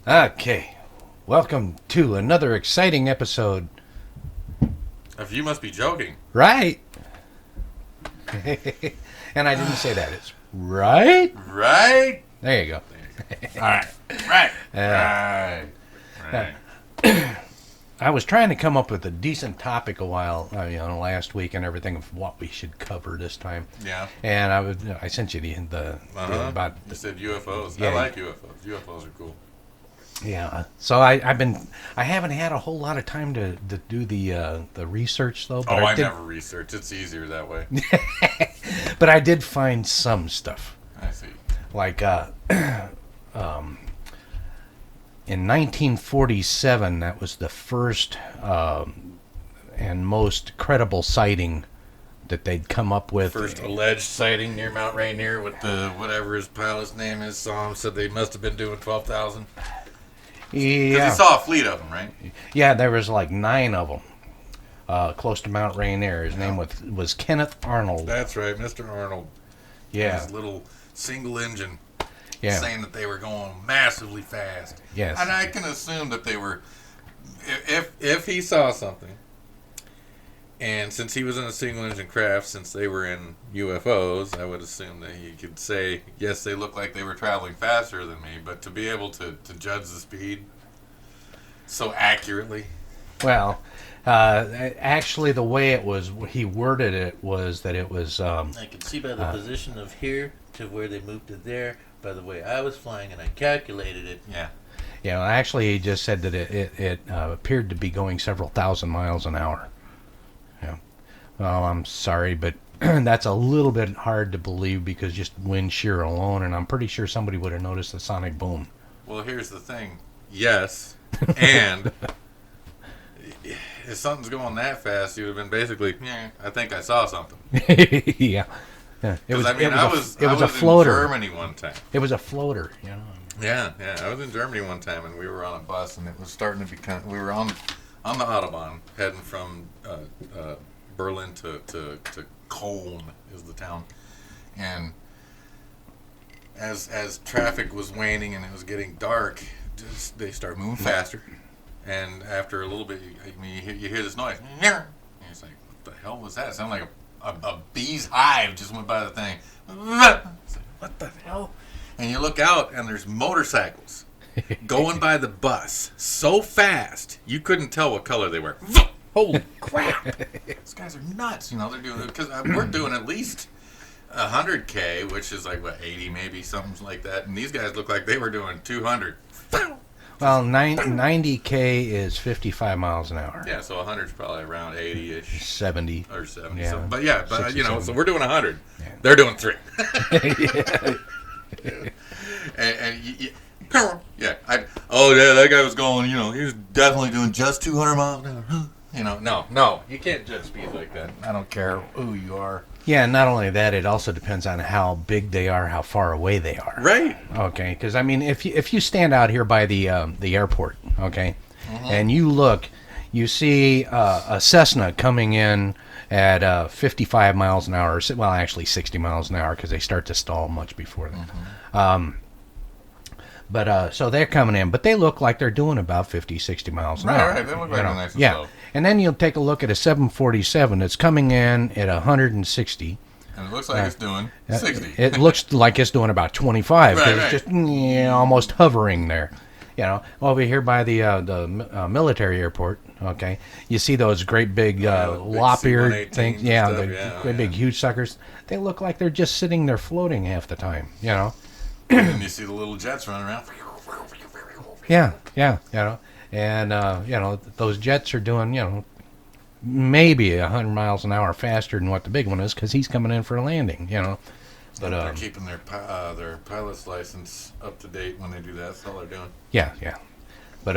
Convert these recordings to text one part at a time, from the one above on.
Okay, welcome to another exciting episode. If you must be joking. Right? And I didn't say that. It's right? Right? There you go. All right. Right. I was trying to come up with a decent topic last week and everything of what we should cover this time. Yeah. And I sent you the about. You said UFOs. Yeah. I like UFOs. UFOs are cool. Yeah. So I haven't had a whole lot of time to do the research though. But I never research. It's easier that way. But I did find some stuff. I see. Like in 1947, that was the first and most credible sighting that they'd come up with. First alleged sighting near Mount Rainier with the whatever his pilot's name is. Saw him, said they must have been doing 12,000. Yeah. Because he saw a fleet of them, right? Yeah, there was like 9 of them close to Mount Rainier. His name was Kenneth Arnold. That's right, Mr. Arnold. Yeah. His little single engine. Yeah. Saying that they were going massively fast. Yes. And I can assume that they were, if he saw something, and since he was in a single engine craft, since they were in UFOs, I would assume that he could say, yes, they look like they were traveling faster than me, but to be able to judge the speed so accurately. Well, actually, the way he worded it was that it was. I can see by the position of here to where they moved to there. By the way I was flying, and I calculated it. Yeah. Yeah, actually, he just said that it appeared to be going several thousand miles an hour. Yeah. Well, I'm sorry, but that's a little bit hard to believe because just wind shear alone, and I'm pretty sure somebody would have noticed the sonic boom. Well, here's the thing. Yes, and if something's going that fast, you'd have been basically, I think I saw something. Yeah. Yeah, it was a floater. In Germany one time. It was a floater, you know. Yeah. I was in Germany one time, and we were on a bus, and it was starting to become. We were on the Autobahn, heading from Berlin to Köln is the town, and as traffic was waning and it was getting dark, they started moving faster, and after a little bit, you hear this noise, and it's like, what the hell was that? It sounded like a bee's hive just went by the thing. What the hell? And you look out, and there's motorcycles going by the bus so fast you couldn't tell what color they were. Holy crap! These guys are nuts. They're doing because we're doing at least 100K, which is like 80 maybe, something like that. And these guys look like they were doing 200. Well, 90K is 55 miles an hour. Yeah, so 100 is probably around 80-ish. 70. Or 70. Yeah. So, but yeah, 60, so we're doing 100. Yeah. They're doing 3. That guy was going, he was definitely doing just 200 miles an hour. No, you can't judge speed like that. I don't care who you are. Yeah, not only that, it also depends on how big they are, how far away they are. Right. Okay, because if you stand out here by the airport, okay, and you look, you see a Cessna coming in at 55 miles an hour. Well, actually 60 miles an hour because they start to stall much before that. But so they're coming in, but they look like they're doing about 50, 60 miles an hour. Right. They look like they're nice and slow. And then you'll take a look at a 747 that's coming in at 160. And it looks like it's doing 60. It looks like it's doing about 25. Right. It's just almost hovering there. Over here by the military airport, okay, you see those great big lop-eared things. Yeah, great big huge suckers. They look like they're just sitting there floating half the time, And you see the little jets running around. Yeah, and those jets are doing, maybe 100 miles an hour faster than what the big one is because he's coming in for a landing, But they're keeping their pilot's license up to date when they do that. That's all they're doing. Yeah. But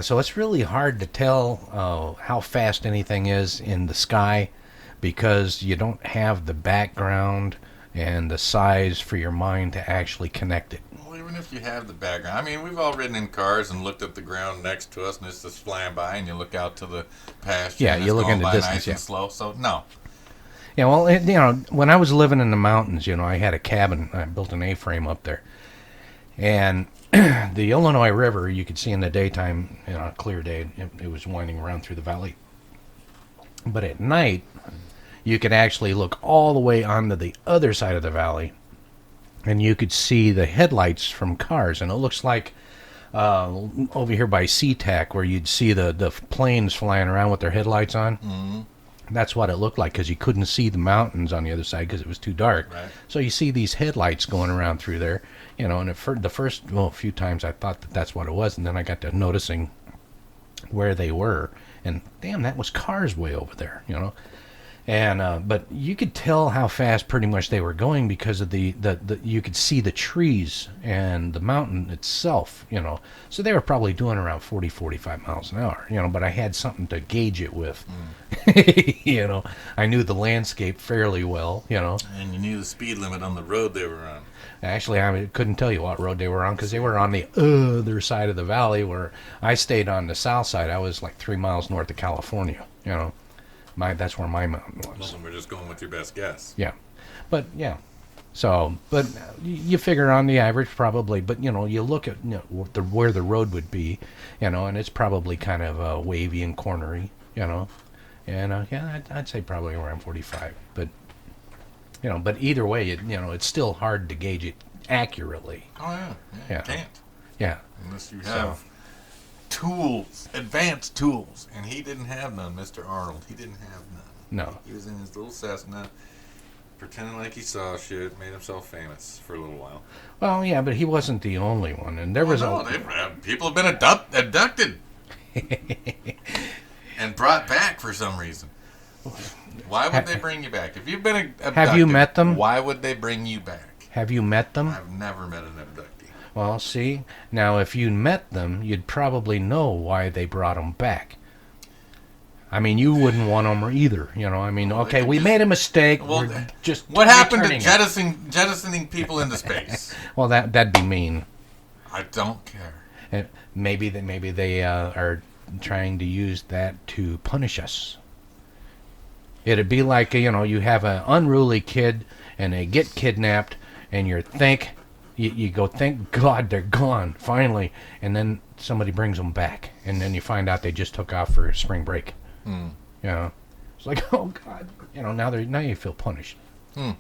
so it's really hard to tell how fast anything is in the sky because you don't have the background and the size for your mind to actually connect it. Well, even if you have the background, we've all ridden in cars and looked at the ground next to us, and it's just flying by, and you look out to the pasture. Yeah, and you look going in the by distance. nice and slow. So no. Yeah, well, when I was living in the mountains, I had a cabin. I built an A-frame up there, and the Illinois River, you could see in the daytime, on a clear day, it was winding around through the valley. But at night, you could actually look all the way onto the other side of the valley, and you could see the headlights from cars. And it looks like over here by SeaTac, where you'd see the planes flying around with their headlights on. Mm-hmm. That's what it looked like, because you couldn't see the mountains on the other side because it was too dark. Right. So you see these headlights going around through there, and the first few times I thought that's what it was, and then I got to noticing where they were, and damn, that was cars way over there, And but you could tell how fast pretty much they were going because of the you could see the trees and the mountain itself, So they were probably doing around 40, 45 miles an hour, But I had something to gauge it with, I knew the landscape fairly well, And you knew the speed limit on the road they were on. Actually, I couldn't tell you what road they were on because they were on the other side of the valley, where I stayed on the south side. I was like 3 miles north of California, That's where my mountain was. Well, we're just going with your best guess. Yeah. But, yeah. So, but you figure on the average probably, but, you look at where the road would be, and it's probably kind of wavy and cornery, And, yeah, I'd say probably around 45. But, but either way, it's still hard to gauge it accurately. Oh, yeah. Yeah. You can't. Yeah. Unless you have tools, advanced tools. And he didn't have none, Mr. Arnold. He didn't have none. No. He was in his little Cessna, pretending like he saw shit, made himself famous for a little while. Well, yeah, but he wasn't the only one, and there was people have been abducted and brought back for some reason. Why would they bring you back? If you've been abducted, have you met them? Why would they bring you back? Have you met them? I've never met an abductee. Well, see, now if you met them, you'd probably know why they brought them back. I mean, you wouldn't want them either, okay, we made a mistake. Well, we're just what happened to returning jettisoning people into space? Well, that'd be mean. I don't care. And maybe they are trying to use that to punish us. It'd be like, you have an unruly kid and they get kidnapped, and you go, thank God they're gone, finally. And then somebody brings them back, and then you find out they just took off for spring break. It's like, oh God, now you feel punished. I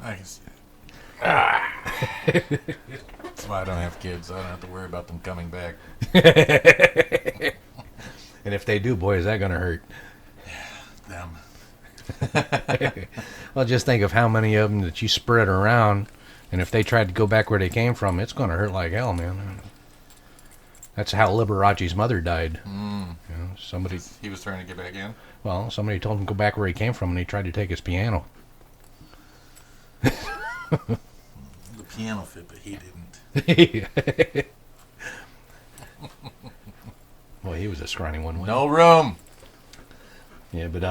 can see that. That's why I don't have kids. I don't have to worry about them coming back. And if they do, boy, is that going to hurt. Them. Well, just think of how many of them that you spread around, and if they tried to go back where they came from, it's going to hurt like hell, man. That's how Liberace's mother died. Somebody. He was trying to get back in? Well, somebody told him to go back where he came from, and he tried to take his piano. The piano fit, but he didn't. Boy, he was a scrawny one. No room. Yeah, but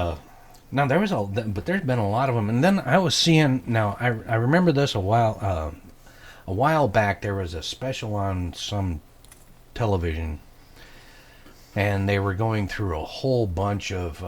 now there's been a lot of them, and then I was seeing. Now I remember this a while back. There was a special on some television, and they were going through a whole bunch of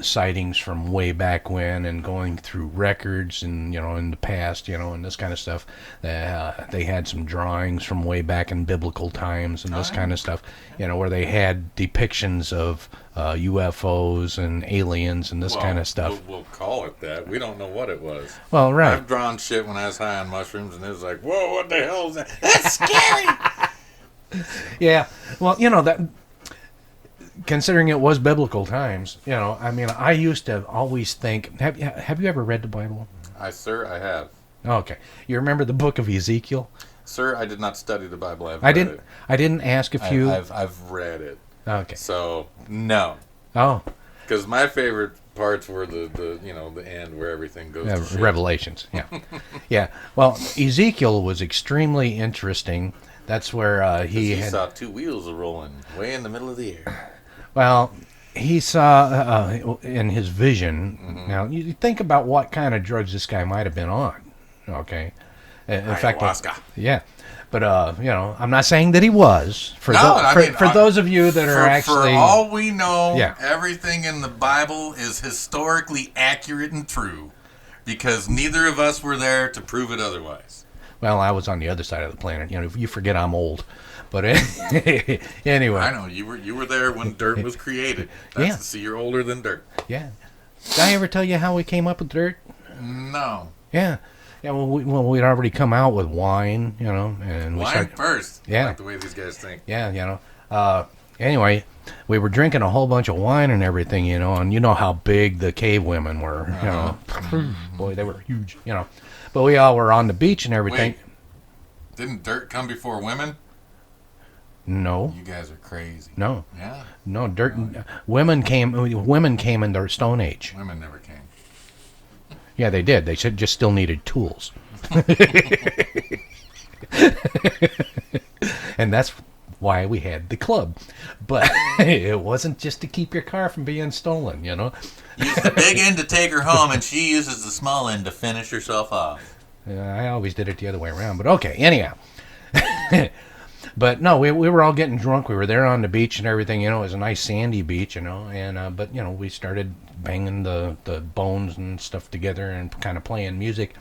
sightings from way back when, and going through records and in the past, and this kind of stuff. They had some drawings from way back in biblical times and this kind of stuff, where they had depictions of UFOs and aliens and this kind of stuff. We'll call it that. We don't know what it was. Well, right. I've drawn shit when I was high on mushrooms, and it was like, whoa, what the hell is that? That's scary. Yeah, well, that, considering it was biblical times, I used to always think. Have you ever read the Bible? Sir, I have. Okay, you remember the book of Ezekiel? Sir, I did not study the Bible. I didn't ask if you. I've read it. Okay. So no. Oh. Because my favorite parts were the end where everything goes to shit. Revelations. Yeah. Yeah. Well, Ezekiel was extremely interesting. That's where he saw two wheels rolling way in the middle of the air. Well, he saw in his vision. Mm-hmm. Now, you think about what kind of drugs this guy might have been on. Okay. In Ayahuasca. fact, yeah. But I'm not saying that he was. For those of you that are actually, for all we know, everything in the Bible is historically accurate and true. because neither of us were there to prove it otherwise. Well, I was on the other side of the planet. You know, you forget I'm old. But anyway. I know you were there when dirt was created. That's to see you're older than dirt. Yeah. Did I ever tell you how we came up with dirt? No. Yeah. Yeah, well, we'd already come out with wine, you know, and wine first. Yeah, I like the way these guys think. Yeah, you know. Anyway, we were drinking a whole bunch of wine and everything, you know, and you know how big the cave women were, you know. Boy, they were huge, you know. But we all were on the beach and everything. Wait, didn't dirt come before women? No. You guys are crazy. No. Yeah. No, women came in the Stone Age. Women never came. Yeah, they did. They just still needed tools. And that's why we had the club. But it wasn't just to keep your car from being stolen, you know. Use the big end to take her home, and she uses the small end to finish herself off. I always did it the other way around, but okay, anyhow. But no, we were all getting drunk. We were there on the beach and everything, you know. It was a nice sandy beach, you know. And but you know, we started banging the bones and stuff together and kind of playing music.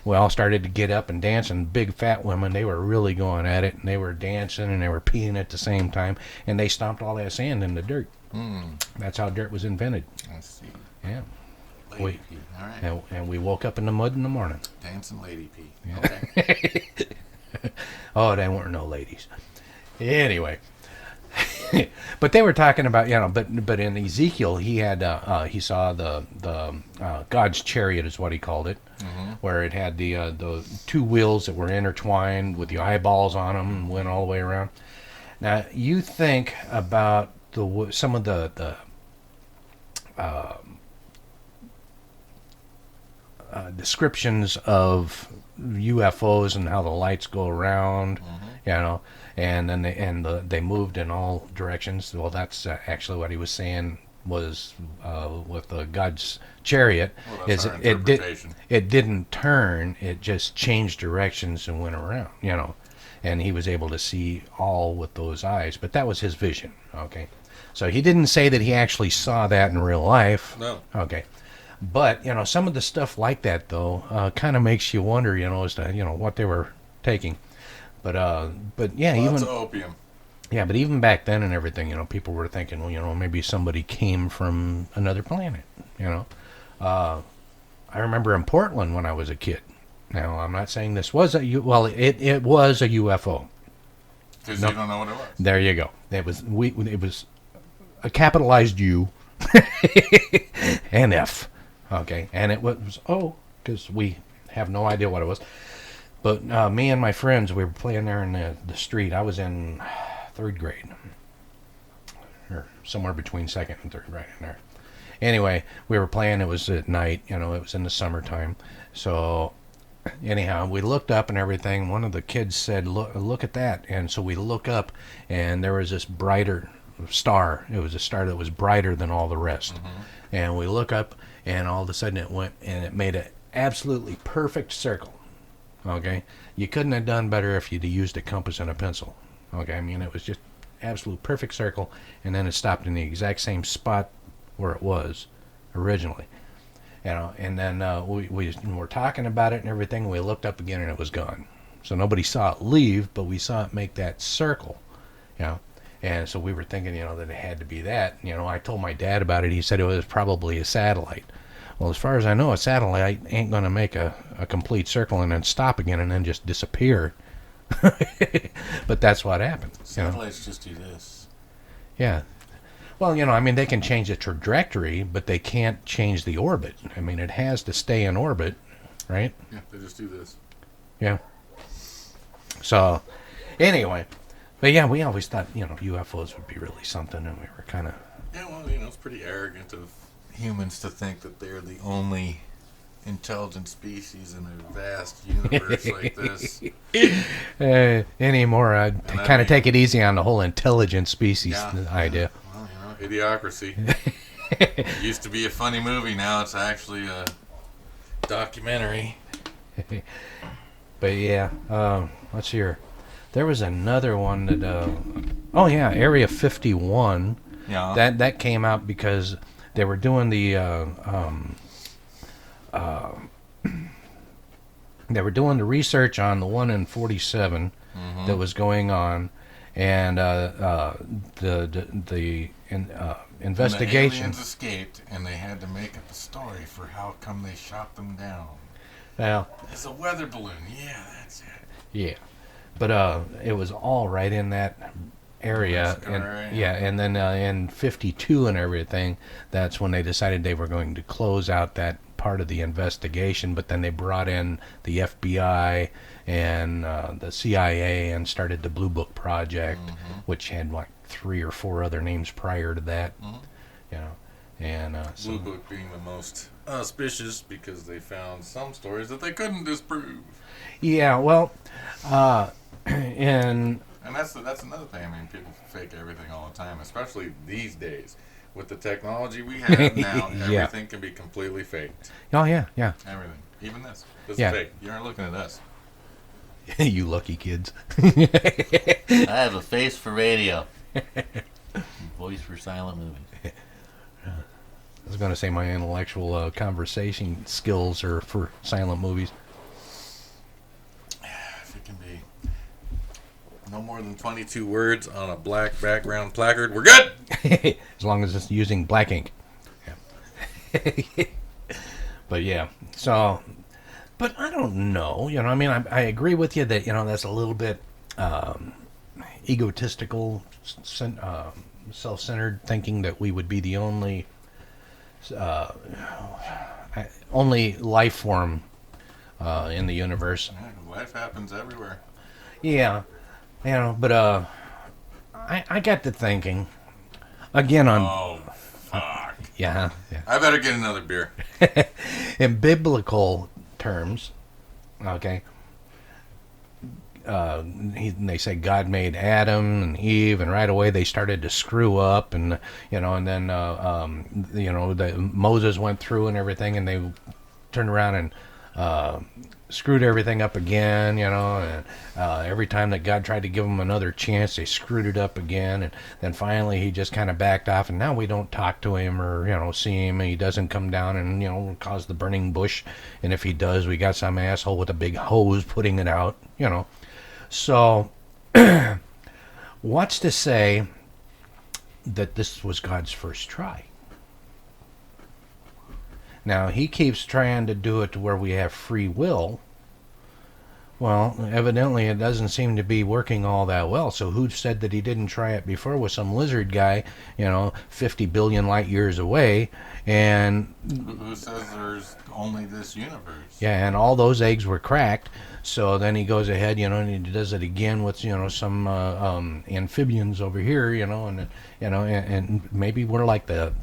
We all started to get up and dance. And big fat women, they were really going at it, and they were dancing and they were peeing at the same time. And they stomped all that sand in the dirt. That's how dirt was invented. I see. Yeah. Lady pee. All right. And we woke up in the mud in the morning. Dancing lady pee. Yeah. Okay. Oh, they weren't no ladies. Anyway, but they were talking about, you know, but in Ezekiel he had he saw the God's chariot is what he called it, where it had the two wheels that were intertwined with the eyeballs on them and went all the way around. Now you think about some of the descriptions of UFOs and how the lights go around, you know, and then they moved in all directions. Well, that's actually what he was saying was with God's chariot. Well, is our interpretation. It didn't turn; it just changed directions and went around, you know, and he was able to see all with those eyes. But that was his vision. Okay, so he didn't say that he actually saw that in real life. No. Okay. But, you know, some of the stuff like that, though, kind of makes you wonder, you know, as to, you know, what they were taking. But yeah, Lots of opium. Yeah, but even back then and everything, you know, people were thinking, well, you know, maybe somebody came from another planet, you know. I remember in Portland when I was a kid. Now, I'm not saying this was it was a UFO. Because you don't know what it was. There you go. It was a capitalized U and F. Okay, and it was O, because we have no idea what it was. But me and my friends, we were playing there in the street. I was in 3rd grade, or somewhere between 2nd and 3rd, right in there. Anyway, we were playing. It was at night, you know, it was in the summertime. So anyhow, we looked up and everything. One of the kids said, look at that. And so we look up, and there was this brighter star. It was a star that was brighter than all the rest. And we look up, and all of a sudden it went, and it made an absolutely perfect circle. Okay, you couldn't have done better if you'd used a compass and a pencil. Okay, I mean, it was just absolute perfect circle, and then it stopped in the exact same spot where it was originally. You know, and then we were talking about it and everything, and we looked up again, and it was gone. So nobody saw it leave, but we saw it make that circle. You know. And so we were thinking, you know, that it had to be that. You know, I told my dad about it. He said it was probably a satellite. Well, as far as I know, a satellite ain't going to make a complete circle and then stop again and then just disappear. But that's what happened. Satellites just do this. Yeah. Well, you know, I mean, they can change the trajectory, but they can't change the orbit. I mean, it has to stay in orbit, right? Yeah, they just do this. Yeah. So, anyway. But yeah, we always thought, you know, UFOs would be really something, and we were kind of... Yeah, well, you know, it's pretty arrogant of humans to think that they're the only intelligent species in a vast universe like this. Anymore, I'd kind of take it easy on the whole intelligent species idea. Well, you know, idiocracy. It used to be a funny movie. Now it's actually a documentary. But yeah, let's see here. There was another one that, Area 51. Yeah. That came out because they were doing the They were doing the research on the one in 47 that was going on, and investigation. The aliens escaped, and they had to make up a story for how come they shot them down. Well, it's a weather balloon. Yeah, that's it. Yeah, but it was all right in that area, and and then in 52 and everything, that's when they decided they were going to close out that part of the investigation. But then they brought in the FBI and the CIA and started the Blue Book Project, which had like 3 or 4 other names prior to that, you know. And Blue Book being the most auspicious because they found some stories that they couldn't disprove. Yeah, well, and that's another thing. I mean, people fake everything all the time, especially these days. With the technology we have now, everything can be completely faked. Oh, yeah. Everything. Even this. This is fake. You aren't looking at us. You lucky kids. I have a face for radio. Voice for silent movies. I was going to say my intellectual conversation skills are for silent movies. If it can be no more than 22 words on a black background placard, we're good! As long as it's using black ink. Yeah. But yeah, so, but I don't know, you know, I mean, I agree with you that, you know, that's a little bit egotistical, self-centered, thinking that we would be the only life form in the universe. Yeah, life happens everywhere. Yeah, you know, but I got to thinking again on. Oh, fuck. Yeah. I better get another beer. In biblical terms, okay. They say God made Adam and Eve, and right away they started to screw up, and you know, and then Moses went through and everything, and they turned around and screwed everything up again, you know, and every time that God tried to give them another chance, they screwed it up again, and then finally he just kind of backed off, and now we don't talk to him or, you know, see him, and he doesn't come down and, you know, cause the burning bush, and if he does, we got some asshole with a big hose putting it out, you know. So, what's to say that this was God's first try? Now, he keeps trying to do it to where we have free will. Well, evidently it doesn't seem to be working all that well. So who said that he didn't try it before with some lizard guy, you know, 50 billion light years away? And who says there's only this universe? Yeah, and all those eggs were cracked. So then he goes ahead, you know, and he does it again with, you know, some amphibians over here, you know, and you know, and maybe we're like the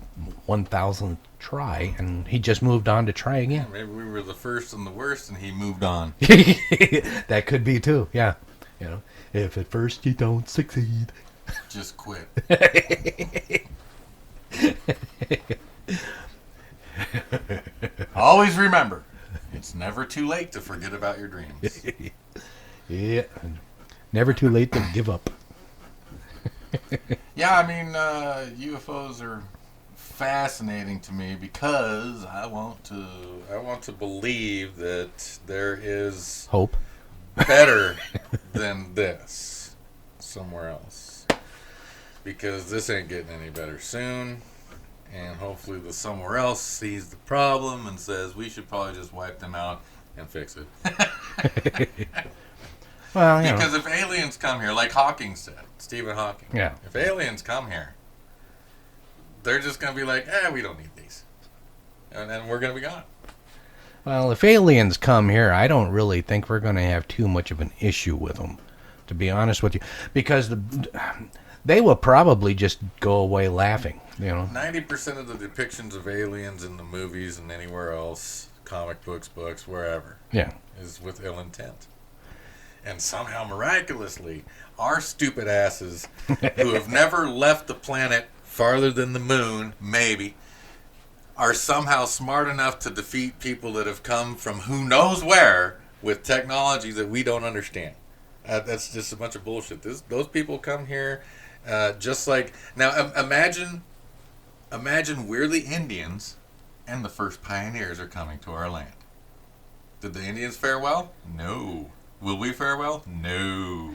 1,000th try, and he just moved on to try again. Maybe we were the first and the worst, and he moved on. That could be too. Yeah, you know, if at first you don't succeed, just quit. Always remember, it's never too late to forget about your dreams. Yeah, never too late to give up. Yeah, I mean, UFOs are fascinating to me because I want to believe that there is hope better than this somewhere else, because this ain't getting any better soon, and hopefully the somewhere else sees the problem and says we should probably just wipe them out and fix it. Well, because if aliens come here, like Hawking said, Stephen Hawking, yeah, if aliens come here, they're just going to be like, we don't need these. And then we're going to be gone. Well, if aliens come here, I don't really think we're going to have too much of an issue with them, to be honest with you. Because they will probably just go away laughing, you know. 90% of the depictions of aliens in the movies and anywhere else, comic books, wherever, is with ill intent. And somehow, miraculously, our stupid asses, who have never left the planet farther than the moon, maybe, are somehow smart enough to defeat people that have come from who knows where with technology that we don't understand. That's just a bunch of bullshit. Those people come here just like... Now, imagine we're the Indians and the first pioneers are coming to our land. Did the Indians fare well? No. Will we fare well? No.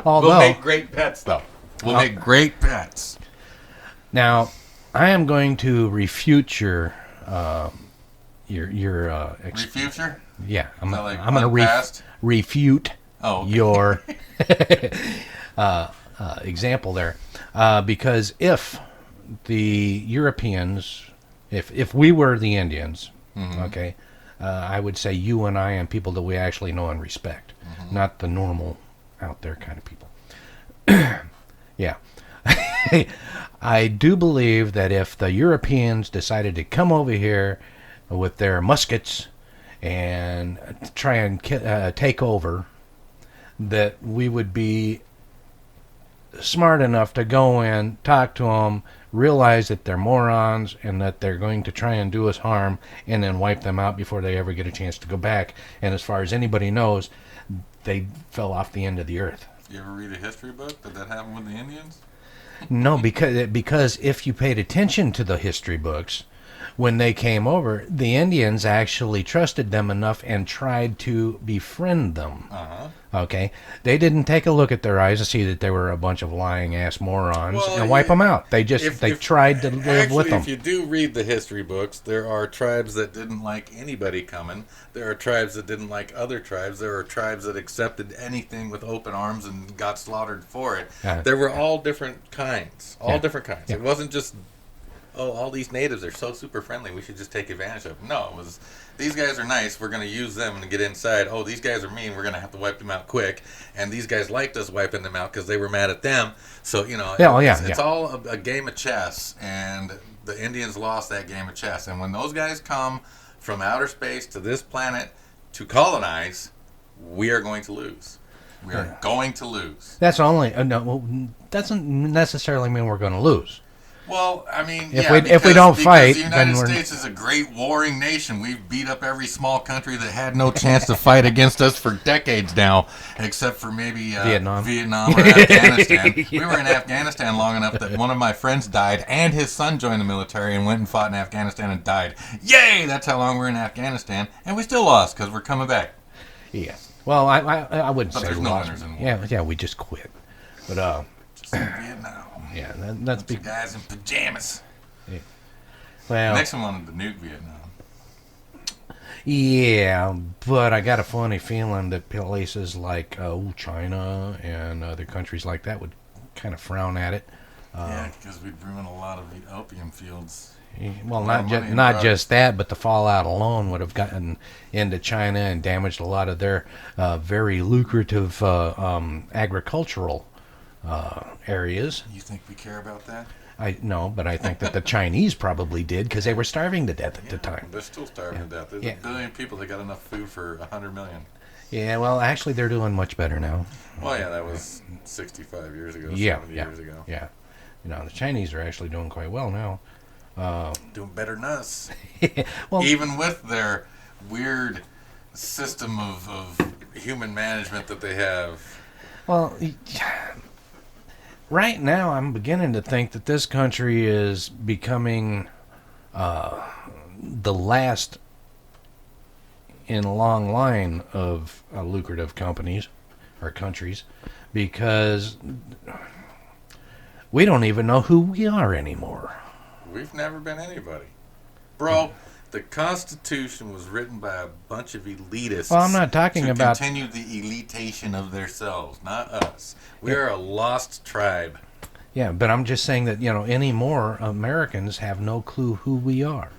Although, We'll make great pets, though. We'll make great pets. now, I am going to refute your Future? yeah. I'm like going to past? refute Oh, okay. your example there, because if the Europeans, if we were the Indians, okay, I would say you and I and people that we actually know and respect, not the normal out there kind of people. Yeah. I do believe that if the Europeans decided to come over here with their muskets and try and take over, that we would be smart enough to go in, talk to them, realize that they're morons and that they're going to try and do us harm, and then wipe them out before they ever get a chance to go back. And as far as anybody knows, they fell off the end of the earth. You ever read a history book? Did that happen with the Indians? No, because if you paid attention to the history books, when they came over, the Indians actually trusted them enough and tried to befriend them. Okay? They didn't take a look at their eyes to see that they were a bunch of lying-ass morons and wipe them out. They just tried to live with them. If you do read the history books, there are tribes that didn't like anybody coming. There are tribes that didn't like other tribes. There are tribes that accepted anything with open arms and got slaughtered for it. There were all different kinds. Different kinds. Yeah. It wasn't just, all these natives are so super friendly, we should just take advantage of them. No, it was, these guys are nice, we're going to use them and get inside. Oh, these guys are mean, we're going to have to wipe them out quick. And these guys liked us wiping them out because they were mad at them. So, it's all a game of chess, and the Indians lost that game of chess. And when those guys come from outer space to this planet to colonize, we are going to lose. We are going to lose. That's only doesn't necessarily mean we're going to lose. Well, I mean, if we don't fight, the United States is a great warring nation. We've beat up every small country that had no chance to fight against us for decades now, except for maybe Vietnam or Afghanistan. We were in Afghanistan long enough that one of my friends died, and his son joined the military and went and fought in Afghanistan and died. Yay! That's how long we're in Afghanistan, and we still lost because we're coming back. Yeah. Well, I wouldn't say there's we no lost. winners in war. Yeah, we just quit. But just in Vietnam. Yeah, that's big guys in pajamas. Yeah. Well, Nixon wanted to nuke Vietnam. Yeah, but I got a funny feeling that places like China and other countries like that would kind of frown at it. Because we'd ruin a lot of the opium fields. Well, not just that, but the fallout alone would have gotten into China and damaged a lot of their very lucrative agricultural areas. You think we care about that? No, but I think that the Chinese probably did because they were starving to death at the time. They're still starving to death. There's 1 billion people that got enough food for 100 million. Yeah, well, actually, they're doing much better now. Well, yeah, that was 65 years ago, 70 years ago. Yeah. The Chinese are actually doing quite well now. Doing better than us. Well, even with their weird system of human management that they have. Well, right now I'm beginning to think that this country is becoming the last in a long line of lucrative companies or countries, because we don't even know who we are anymore. We've never been anybody. Bro, the Constitution was written by a bunch of elitists. Well, I'm not talking about... to continue the elitation of themselves, not us. We are a lost tribe. Yeah, but I'm just saying that, anymore Americans have no clue who we are.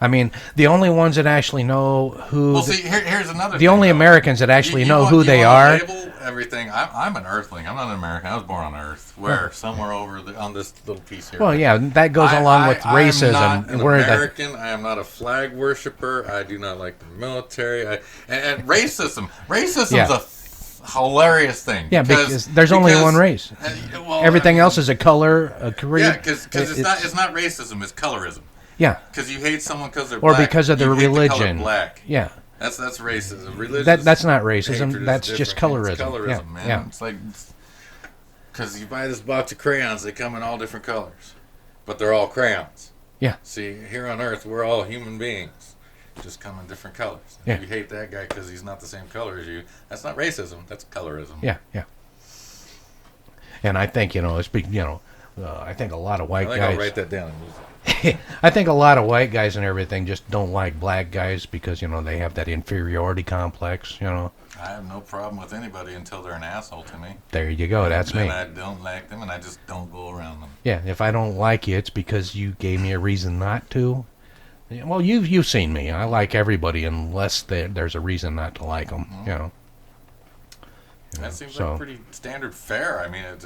I mean, the only ones that actually know who... Well, see, here's another thing. The only Americans that actually know who they are... Label everything. I'm an Earthling. I'm not an American. I was born on Earth. Where? Somewhere over on this little piece here. Well, yeah, that goes along with racism. I'm not an American. I am not a flag worshiper. I do not like the military. And racism. Racism's a hilarious thing. Yeah, because there's only one race. Everything else is a color, a career. Yeah, because it's not racism. It's colorism. Yeah. Because you hate someone because they're black. Or because of their religion. The color black. Yeah. That's racism. Religion. That's not racism. That's just colorism. It's colorism, man. Yeah. It's like, because you buy this box of crayons, they come in all different colors, but they're all crayons. Yeah. See, here on Earth, we're all human beings. just come in different colors. Yeah. If you hate that guy because he's not the same color as you, that's not racism. That's colorism. Yeah, yeah. And I think, I think a lot of white I think guys. I'll write that down. I think a lot of white guys and everything just don't like black guys because, they have that inferiority complex, I have no problem with anybody until they're an asshole to me. There you go. That's me. And I don't like them, and I just don't go around them. Yeah, if I don't like you, it's because you gave me a reason not to. Well, you've seen me. I like everybody unless there's a reason not to like them, That seems like pretty standard fare. I mean, it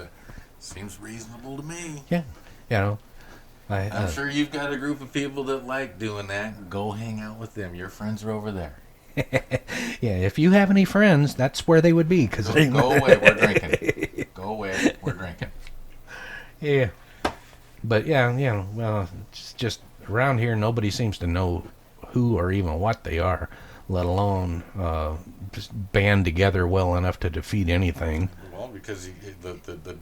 seems reasonable to me. Yeah, I'm sure you've got a group of people that like doing that. Go hang out with them. Your friends are over there. Yeah, if you have any friends, that's where they would be. Cause go away, we're drinking. Go away, we're drinking. Yeah. But, well, it's just around here, nobody seems to know who or even what they are, let alone just band together well enough to defeat anything. Well, because the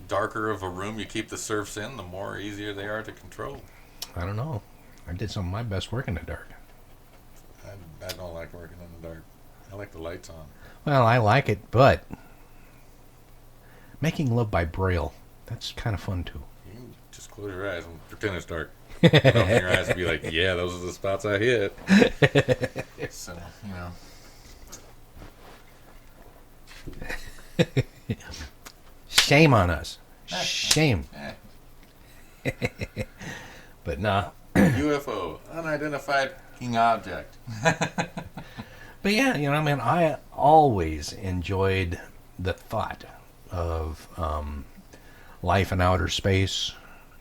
darker of a room you keep the serfs in, the more easier they are to control. I don't know. I did some of my best work in the dark. I don't like working in the dark. I like the lights on. Well, I like it, but making love by braille, that's kind of fun, too. You can just close your eyes and pretend it's dark. Open your eyes and be like, yeah, those are the spots I hit. So, Shame on us. Shame. But nah. UFO, unidentified object. But yeah, I always enjoyed the thought of life in outer space,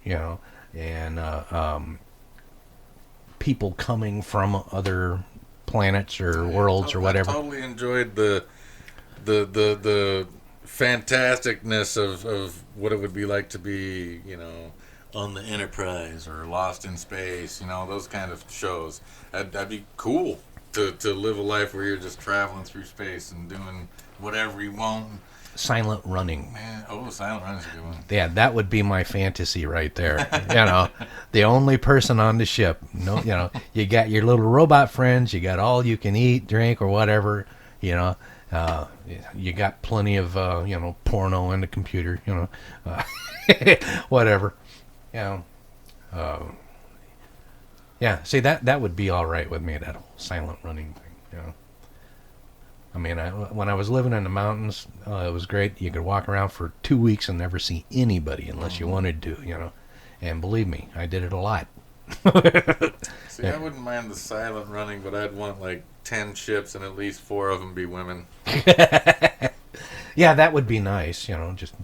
and people coming from other planets or worlds or whatever. I totally enjoyed the fantasticness of what it would be like to be, on the Enterprise or Lost in Space, those kind of shows. That'd be cool to live a life where you're just traveling through space and doing whatever you want. Silent running. Man, silent running's a good one. Yeah, that would be my fantasy right there. The only person on the ship. No, you got your little robot friends. You got all you can eat, drink, or whatever. You got plenty of porno in the computer. Whatever. Yeah. See, that would be all right with me. That whole silent running thing. I mean, when I was living in the mountains, it was great. You could walk around for 2 weeks and never see anybody unless you wanted to, And believe me, I did it a lot. See, I wouldn't mind the silent running, but I'd want like 10 ships and at least 4 of them be women. Yeah, that would be nice. Just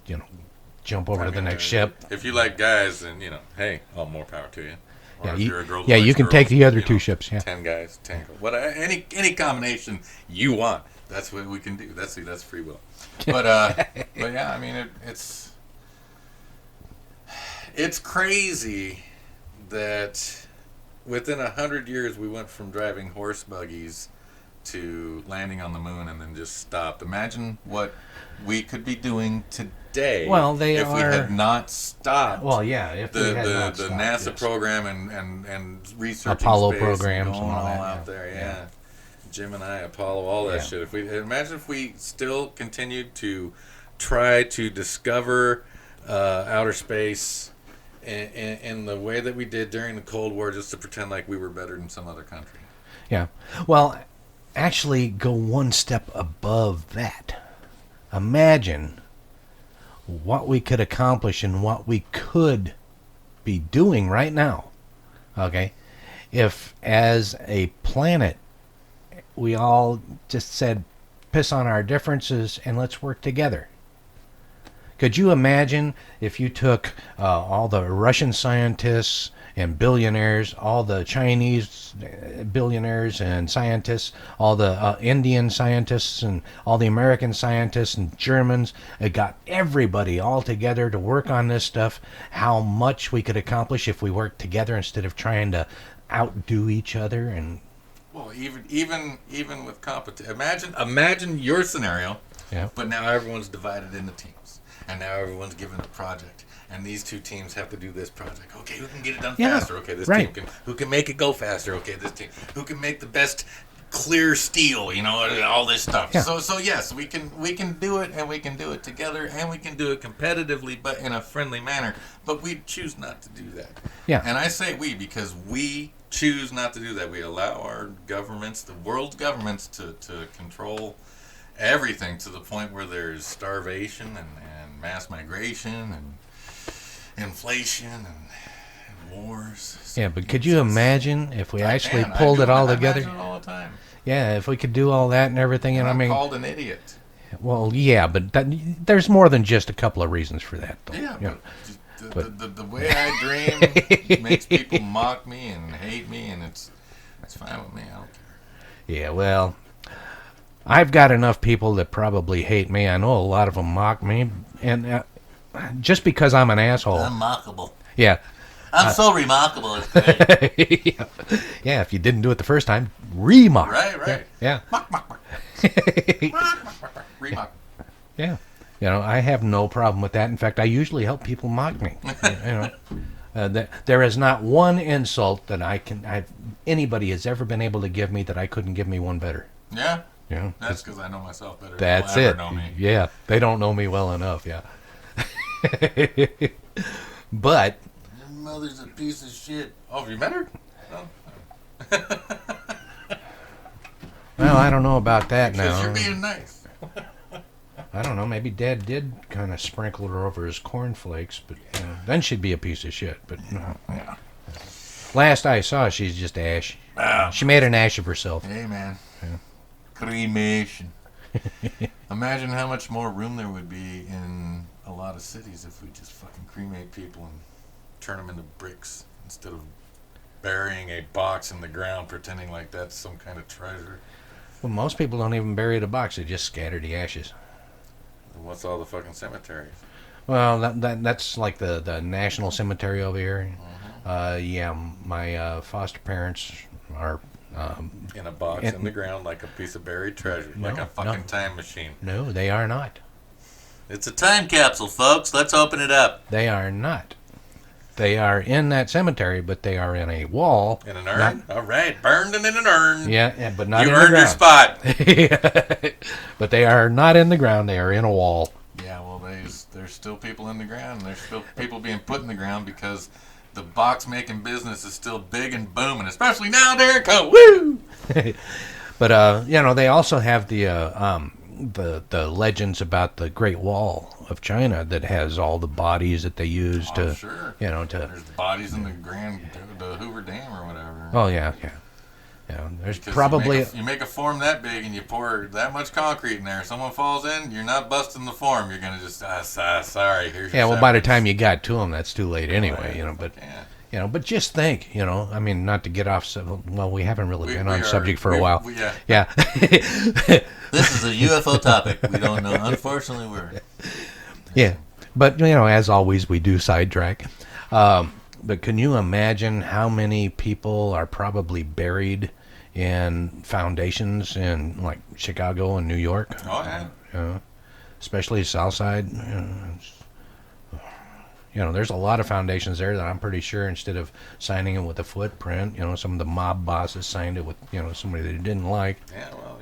jump over to the next ship. If you like guys, then hey, all more power to you. Or if you're a girl you can girls, take the other 2 ships. Yeah, 10 guys, 10 girls. Any combination you want. That's what we can do. That's free will. But yeah, I mean it's crazy that within 100 years we went from driving horse buggies to landing on the moon and then just stopped. Imagine what we could be doing today. Well, if we had not stopped. Well, yeah, if we had not the stopped, NASA yes. program and researching Apollo space programs and going and all that, out there, yeah. Gemini, Apollo, all that shit. Imagine if we still continued to try to discover outer space in the way that we did during the Cold War, just to pretend like we were better than some other country. Yeah. Well, actually, go one step above that. Imagine what we could accomplish and what we could be doing right now. Okay, if as a planet we all just said, piss on our differences and let's work together. Could you imagine if you took all the Russian scientists and billionaires, all the Chinese billionaires and scientists, all the Indian scientists and all the American scientists and Germans, got everybody all together to work on this stuff, how much we could accomplish if we worked together instead of trying to outdo each other? And well, even with competition, imagine your scenario. Yeah. But now everyone's divided into teams, and now everyone's given a project, and these two teams have to do this project. Okay, who can get it done faster? Okay, this team can. Who can make it go faster? Okay, this team. Who can make the best clear steel? You know, all this stuff. Yeah. So yes, we can do it, and we can do it together, and we can do it competitively, but in a friendly manner. But we choose not to do that. Yeah. And I say we because we choose not to do that. We allow our governments, the world's governments, to control everything to the point where there's starvation and mass migration and inflation and wars. Yeah, but could you imagine if we actually pulled it all together? I imagine it all the time. Yeah, if we could do all that and everything, and I I'm mean, called an idiot. well, yeah, but there's more than just a couple of reasons for that, though. Yeah, You know. but the way I dream makes people mock me and hate me, and it's fine with me. I don't care. Yeah, well, I've got enough people that probably hate me. I know a lot of them mock me, and just because I'm an asshole. Unmockable. Yeah. I'm so remarkable. It's great. Yeah, if you didn't do it the first time, remock. Right. Yeah. Mock. Remock. Yeah. You know, I have no problem with that. In fact, I usually help people mock me. You know, there is not one insult that anybody has ever been able to give me that I couldn't give me one better. Yeah. You know, That's because I know myself better. that's than it. ever know me. Yeah, they don't know me well enough. Yeah. But Your mother's a piece of shit. Oh, have you met her? No. well, I don't know about that Because now. you're being nice. I don't know. Maybe Dad did kind of sprinkle her over his cornflakes, but then she'd be a piece of shit. But Yeah. last I saw, she's just ash. She made an ash of herself. Hey, man. Yeah. Cremation. Imagine how much more room there would be in a lot of cities if we just fucking cremate people and turn them into bricks instead of burying a box in the ground pretending like that's some kind of treasure. Well, most people don't even bury the box; they just scatter the ashes. What's all the fucking cemeteries? Well, that's like the national cemetery over here. Yeah, my foster parents are. In a box in the ground like a piece of buried treasure. Like a fucking time machine. No, they are not. It's a time capsule, folks. Let's open it up. They are not. They are in that cemetery, but they are in a wall. In an urn? All right, burned and in an urn. Yeah, but not You in the earned your ground. spot. But they are not in the ground. They are in a wall. Yeah, well, there's still people in the ground. There's still people being put in the ground because the box making business is still big and booming, especially now, Derrico. Woo! But they also have the legends about the Great Wall of China that has all the bodies that they use to, Sure. to. There's bodies in the Hoover Dam or whatever. Oh yeah. There's Because probably you make a form that big and you pour that much concrete in there. Someone falls in, you're not busting the form. You're gonna just sorry. Here's your Well, by the severance. time you got to them, that's too late anyway. Yeah, But yeah. but just think, I mean, not to get off. Well, we haven't really been on We subject are- for a while. Yeah. Yeah. This is a UFO topic. We don't know. Unfortunately, we're... Yeah, but as always, we do sidetrack. But can you imagine how many people are probably buried in foundations in like Chicago and New York? Oh yeah. Especially South Side. There's a lot of foundations there that I'm pretty sure instead of signing it with a footprint, some of the mob bosses signed it with somebody they didn't like. Yeah. Well,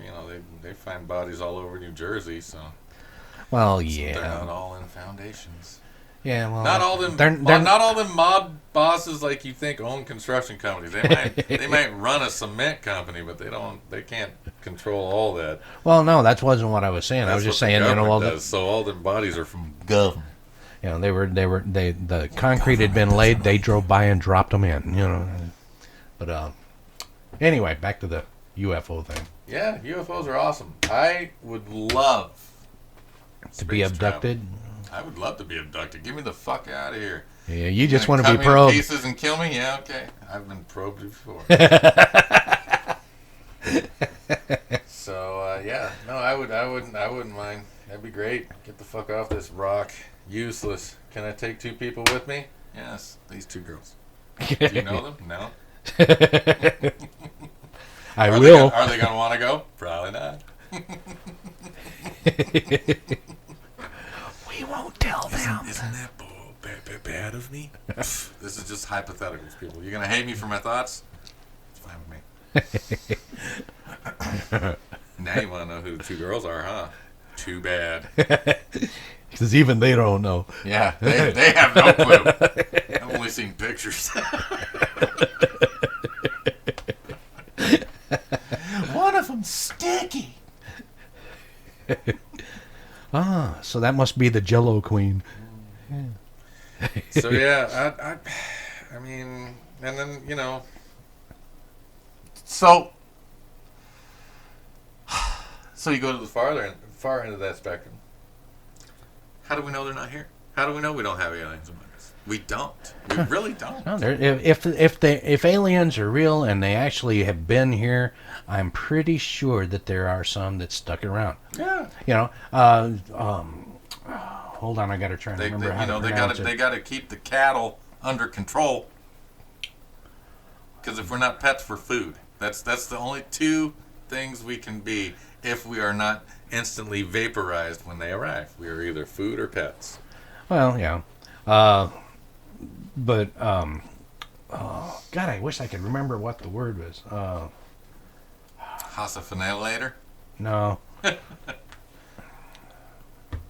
they find bodies all over New Jersey, so. Well, They're yeah. not all in foundations. Yeah, well, Not all them. they're Not all them mob bosses like you think own construction companies. They might run a cement company, but they can't control all that. Well, no, that wasn't what I was saying. I was just saying, so all them bodies are from Government. the concrete had been laid. They drove by and dropped them in. But anyway, back to the UFO thing. Yeah, UFOs are awesome. I would love To be space abducted. travel. I would love to be abducted. Get me the fuck out of here. Yeah, you just Gonna want to be cut me to probed. pieces and kill me? Yeah, okay. I've been probed before. So yeah, no, I wouldn't mind. That'd be great. Get the fuck off this rock. Useless. Can I take 2 people with me? Yes, these 2 girls. Do you know them? No. I Are will. Are they gonna want to go? Probably not. We won't tell them. Isn't that bad of me? This is just hypotheticals, people. You're gonna hate me for my thoughts? It's fine with me. Now you want to know who the two girls are, huh? Too bad. Because even they don't know. Yeah, they have no clue. I've only seen pictures. One of them's sticky. So that must be the Jello Queen. So yeah, I mean, and then so you go to the far end of that spectrum. How do we know they're not here? How do we know we don't have aliens among us? We don't. We really don't. No, if aliens are real and they actually have been here, I'm pretty sure that there are some that stuck around. Yeah. Hold on, I got to try and remember how to pronounce it. They got to keep the cattle under control. Because if we're not pets, we're food. That's the only two things we can be if we are not instantly vaporized when they arrive. We are either food or pets. Well, yeah. God, I wish I could remember what the word was. Hossafinilator? No.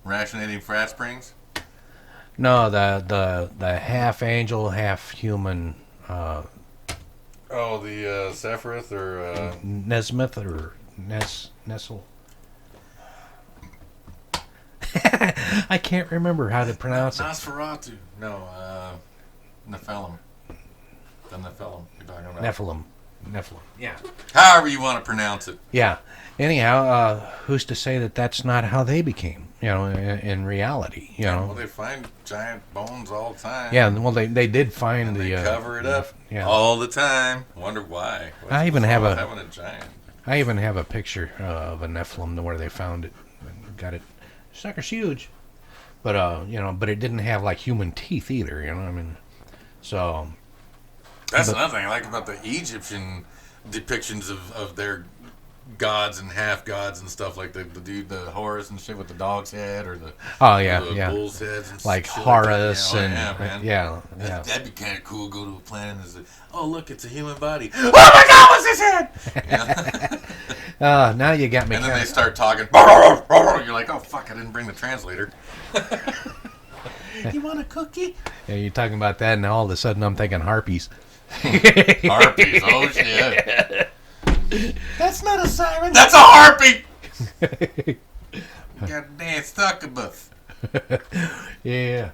Rationating frat springs? No, the half angel, half human. The Sephiroth or Nesmith or Nestle. I can't remember how to pronounce it. Nosferatu. No, Nephilim. The Nephilim. You're talking about. Nephilim. Yeah. However you want to pronounce it. Yeah. Anyhow, who's to say that that's not how they became? In reality, Well, they find giant bones all the time. Yeah. Well, they did find and they cover it up all the time. Wonder why. I even have having a giant. I even have a picture of a Nephilim where they found it. Got it. Sucker's huge, but but it didn't have like human teeth either. I mean, so that's another thing I like about the Egyptian depictions of their gods and half gods and stuff, like the dude, the Horus and shit with the dog's head or the bull's heads and like shit Horus like and that'd be kind of cool. Go to a planet and say, oh look, it's a human body. Oh my God, what's his head? Now you got me. And then they start talking. You're like, oh fuck, I didn't bring the translator. You want a cookie? Yeah, you're talking about that, and all of a sudden I'm thinking harpies. Harpies, oh shit. That's not a siren. That's a harpy. Goddamn succubus. Yeah.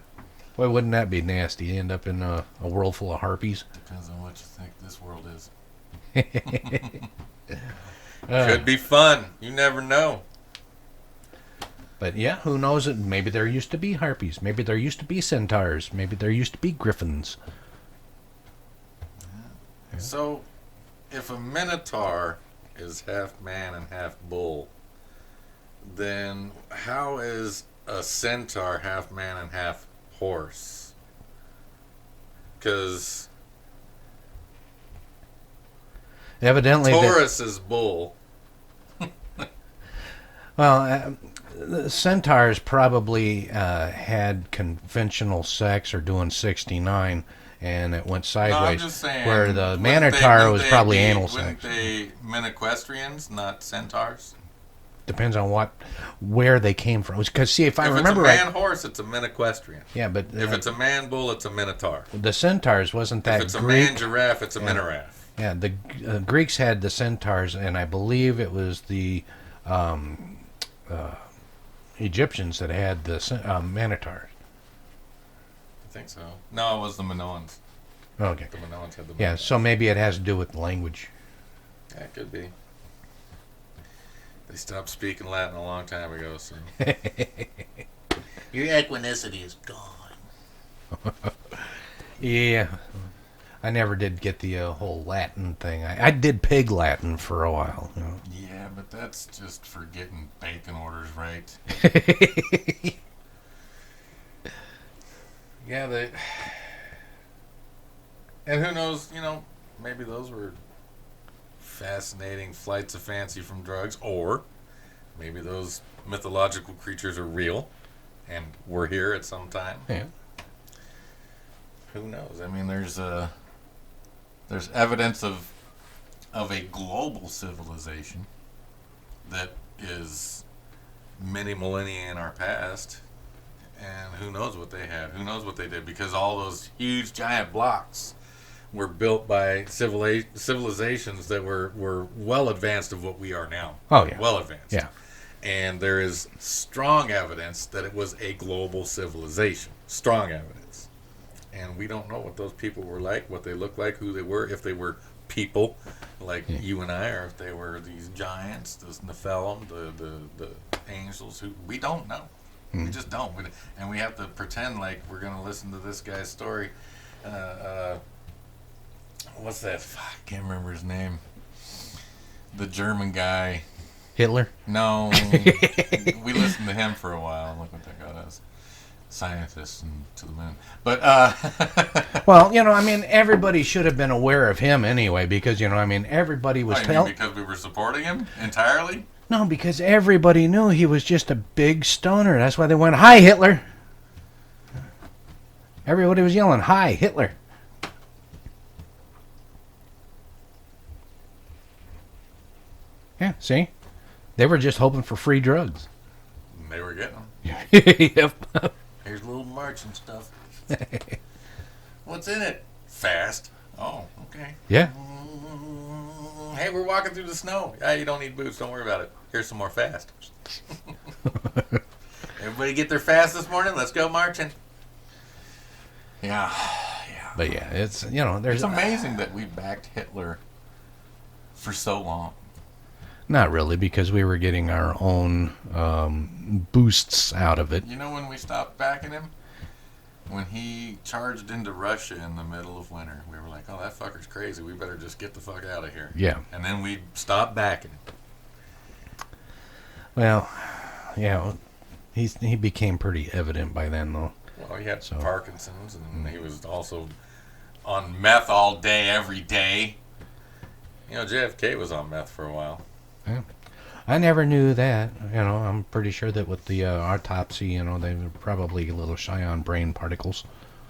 Why wouldn't that be nasty? You end up in a world full of harpies. Depends on what you think this world is. Could be fun. You never know. But yeah, who knows it? Maybe there used to be harpies. Maybe there used to be centaurs. Maybe there used to be griffins. Yeah. So, if a minotaur is half man and half bull, then how is a centaur half man and half horse? Because evidently Taurus is bull. Well, the centaurs probably had conventional sex or doing 69, and it went sideways. No, I'm just saying, where the minotaur was probably anal sex. Wouldn't they miniquestrians, not centaurs? Depends on where they came from. Because see, if I remember right, if it's a man horse, it's a miniquestrian. Yeah, but if it's a man bull, it's a minotaur. The centaurs wasn't that. If it's Greek, a man giraffe, it's a miniraph. Yeah, the Greeks had the centaurs, and I believe it was the Egyptians that had the minotaurs. I think so. No, it was the Minoans. Okay. The Minoans had the. Yeah, so maybe it has to do with language. Yeah, it could be. They stopped speaking Latin a long time ago, so. Your equinicity is gone. Yeah. I never did get the whole Latin thing. I did pig Latin for a while. Yeah, but that's just for getting bacon orders right. Yeah, and who knows, maybe those were fascinating flights of fancy from drugs, or maybe those mythological creatures are real and were here at some time. Yeah. Who knows? I mean, there's evidence of a global civilization that is many millennia in our past, and who knows what they had? Who knows what they did? Because all those huge giant blocks were built by civilizations that were well advanced of what we are now. Oh, yeah. Well advanced. Yeah. And there is strong evidence that it was a global civilization. Strong evidence. And we don't know what those people were like, what they looked like, who they were, if they were people like you and I, or if they were these giants, the Nephilim, the angels. Who we don't know. We just don't. And we have to pretend like we're going to listen to this guy's story. What's that? I can't remember his name. The German guy. Hitler? No. We listened to him for a while. Look what that guy does. Scientists and to the moon. But, well, I mean, everybody should have been aware of him anyway, because, I mean, everybody was... because we were supporting him entirely? No, because everybody knew he was just a big stoner. That's why they went, "Hi, Hitler." Everybody was yelling, "Hi, Hitler." Yeah, see? They were just hoping for free drugs. They were getting them. Yep. Here's a little marching stuff. What's in it? Fast. Oh, okay. Yeah. Hey, we're walking through the snow. Yeah, you don't need boots. Don't worry about it. Here's some more fast. Everybody get their fast this morning? Let's go marching. Yeah. But yeah, it's, there's... It's amazing that we backed Hitler for so long. Not really, because we were getting our own boosts out of it. You know when we stopped backing him? When he charged into Russia in the middle of winter. We were like, "Oh, that fucker's crazy. We better just get the fuck out of here." Yeah. And then we stopped backing him. Well, yeah, he became pretty evident by then, though. Well, he had Parkinson's, and he was also on meth all day, every day. JFK was on meth for a while. Yeah. I never knew that. I'm pretty sure that with the autopsy, they were probably a little shy on brain particles.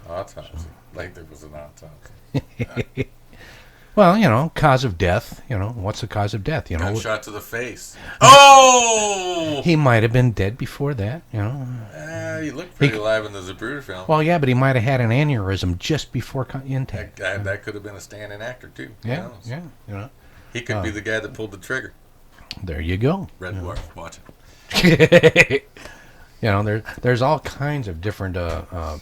Autopsy? Like there was an autopsy. Well, cause of death. What's the cause of death? Gunshot to the face. Oh! He might have been dead before that. He looked pretty alive in the Zapruder film. Well, yeah, but he might have had an aneurysm just before impact. That could have been a standing actor too. Yeah, yeah. He could be the guy that pulled the trigger. There you go. Red Dwarf, watch it. There's all kinds of different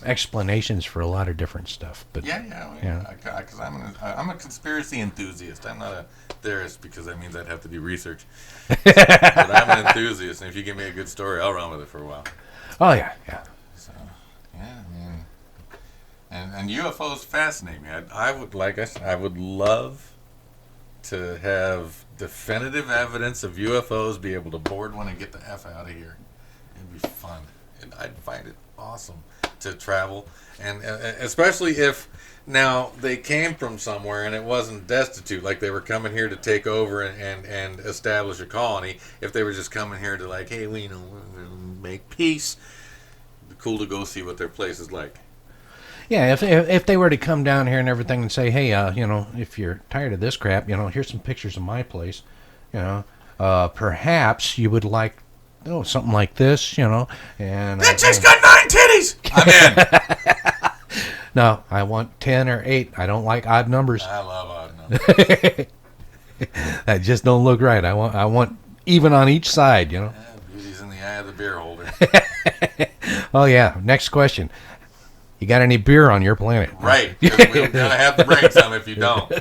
explanations for a lot of different stuff. But because I'm a conspiracy enthusiast. I'm not a theorist because that means I'd have to do research. But I'm an enthusiast, and if you give me a good story, I'll run with it for a while. Oh yeah. So and UFOs fascinate me. I would love to have definitive evidence of UFOs, be able to board one and get the F out of here. It'd be fun. And I'd find it awesome to travel. And especially if now they came from somewhere and it wasn't destitute, like they were coming here to take over and establish a colony. If they were just coming here to like, hey, we make peace, it'd be cool to go see what their place is like. Yeah, if they were to come down here and everything and say, "Hey, if you're tired of this crap, here's some pictures of my place, perhaps you would like, something like this, and that chick's got 9 titties. I'm in. No, I want 10 or 8. I don't like odd numbers. I love odd numbers. That just don't look right. I want even on each side, Beauty's in the eye of the beer holder. Oh yeah. Next question. You got any beer on your planet? Right. We're going to have to bring some if you don't.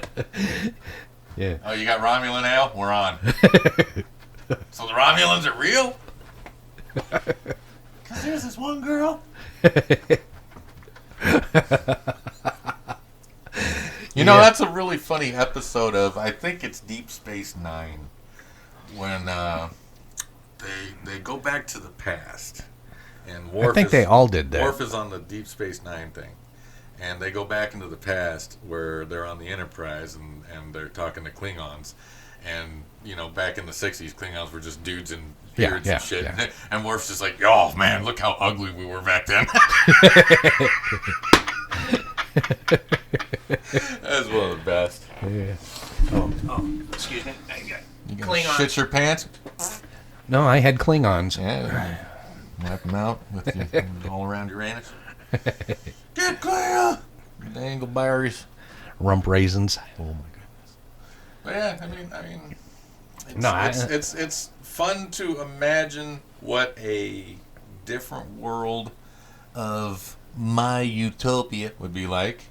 Yeah. Oh, you got Romulan ale? We're on. So the Romulans are real? Because there's this one girl. That's a really funny episode of, I think it's Deep Space Nine, when they go back to the past. And Worf I think they all did that. Worf is on the Deep Space Nine thing. And they go back into the past where they're on the Enterprise and they're talking to Klingons. And, back in the 60s, Klingons were just dudes in beards and shit. Yeah. And Worf's just like, oh, man, look how ugly we were back then. That's one of the best. Yeah. Oh, excuse me. You gonna shit your pants? No, I had Klingons. Yeah. Wipe them out with you all around your anus. Get clear! Dangleberries. Rump raisins. Oh my goodness. But yeah, I mean, it's fun to imagine what a different world of my utopia would be like.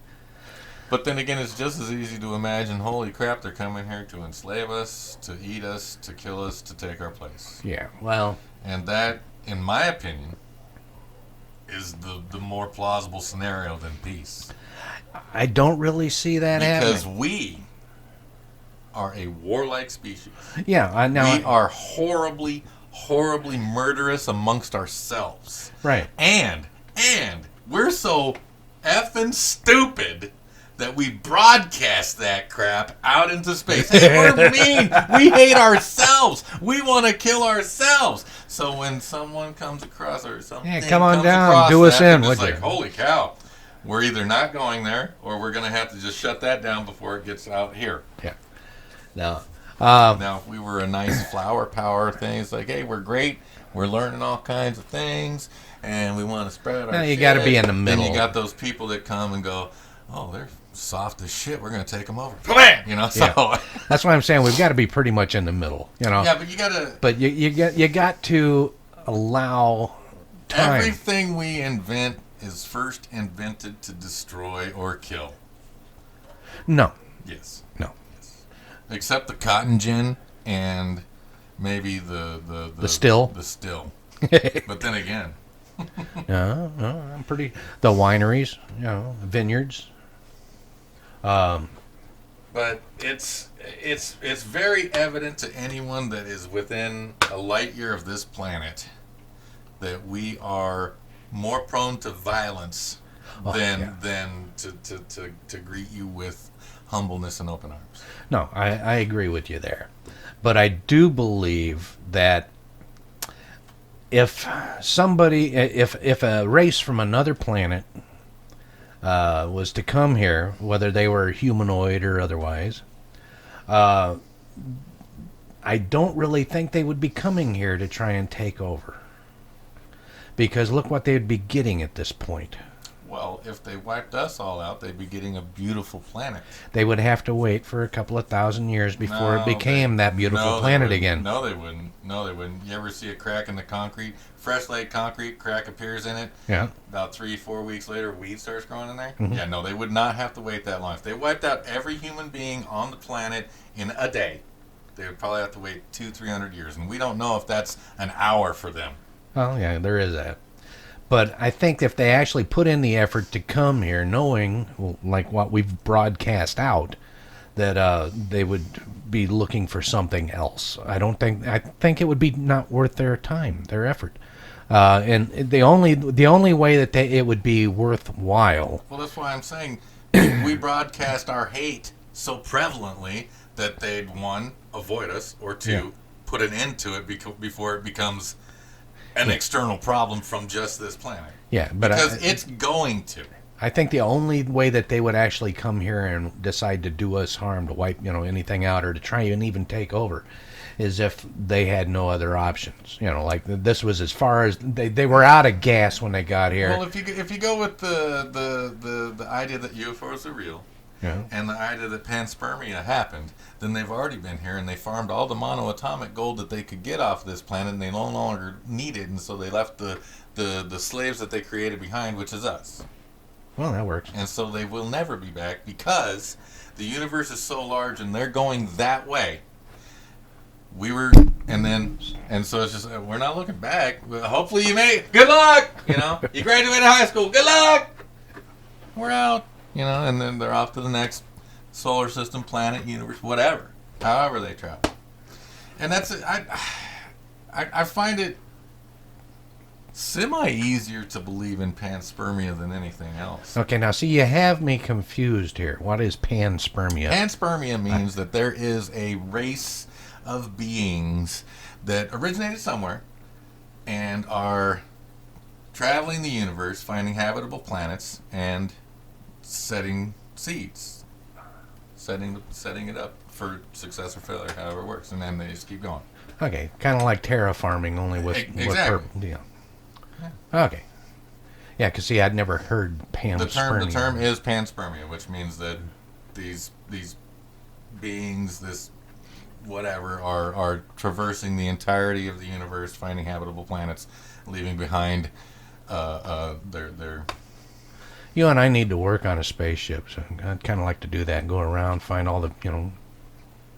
But then again, it's just as easy to imagine, holy crap, they're coming here to enslave us, to eat us, to kill us, to take our place. Yeah, well. And that, in my opinion, is the more plausible scenario than peace. I don't really see that happening. Because we are a warlike species. Yeah, we are horribly, horribly murderous amongst ourselves. Right. And we're so effing stupid that we broadcast that crap out into space. Hey, we're mean. We hate ourselves. We want to kill ourselves. So when someone comes across or something, come on down, do us in. It's like, holy cow. We're either not going there, or we're going to have to just shut that down before it gets out here. Yeah. No. Now, if we were a nice flower power thing, it's like, hey, we're great. We're learning all kinds of things, and we want to spread our shit. You got to be in the middle. Then you got those people that come and go, oh, they're soft as shit. We're going to take them over. Bam! So yeah. That's why I'm saying we've got to be pretty much in the middle. Yeah, but you got to. But you got to allow time. Everything we invent is first invented to destroy or kill. No. Yes. No. Yes. Except the cotton gin and maybe the still. The still. But then again. No, I'm pretty. The wineries, vineyards. But it's very evident to anyone that is within a light year of this planet that we are more prone to violence than to greet you with humbleness and open arms. No, I agree with you there. But I do believe that if a race from another planet was to come here, whether they were humanoid or otherwise, I don't really think they would be coming here to try and take over. Because look what they'd be getting at this point. Well, if they wiped us all out, they'd be getting a beautiful planet. They would have to wait for a couple of thousand years before it became that beautiful planet again. No, they wouldn't. You ever see a crack in the concrete? Fresh laid concrete, crack appears in it. Yeah. About 3-4 weeks later, weed starts growing in there. Mm-hmm. Yeah, no, they would not have to wait that long. If they wiped out every human being on the planet in a day, they would probably have to wait 200-300 years. And we don't know if that's an hour for them. Oh, yeah, there is that. But I think if they actually put in the effort to come here, knowing, like what we've broadcast out, that they would be looking for something else. I think it would be not worth their time, their effort. And the only way that it would be worthwhile. Well, that's why I'm saying we broadcast our hate so prevalently that they'd, one, avoid us, or two, put an end to it before it becomes an external problem from just this planet. Yeah, but because it's going to. I think the only way that they would actually come here and decide to do us harm, to wipe anything out, or to try and even take over, is if they had no other options. Like this was as far as they were out of gas when they got here. Well, if you go with the idea that UFOs are real, and the idea that Panspermia happened, then they've already been here and they farmed all the monoatomic gold that they could get off this planet, and they no longer need it, and so they left the slaves that they created behind, which is us. Well, that works. And so they will never be back because the universe is so large and they're going that way. And so it's just, we're not looking back. Hopefully you made, good luck! You graduated high school, good luck! We're out. And then they're off to the next solar system, planet, universe, whatever. However they travel. And that's it. I find it semi-easier to believe in panspermia than anything else. Okay, now see, you have me confused here. What is panspermia? Panspermia means that there is a race of beings that originated somewhere and are traveling the universe, finding habitable planets, and setting seeds, setting it up for success or failure, however it works, and then they just keep going. Okay, kind of like terraforming, only with Exactly. yeah. Okay. Yeah, because see, I'd never heard panspermia. The term is panspermia, which means that these beings, this whatever, are traversing the entirety of the universe, finding habitable planets, leaving behind their. You and I need to work on a spaceship, so I'd kind of like to do that. Go around, find all the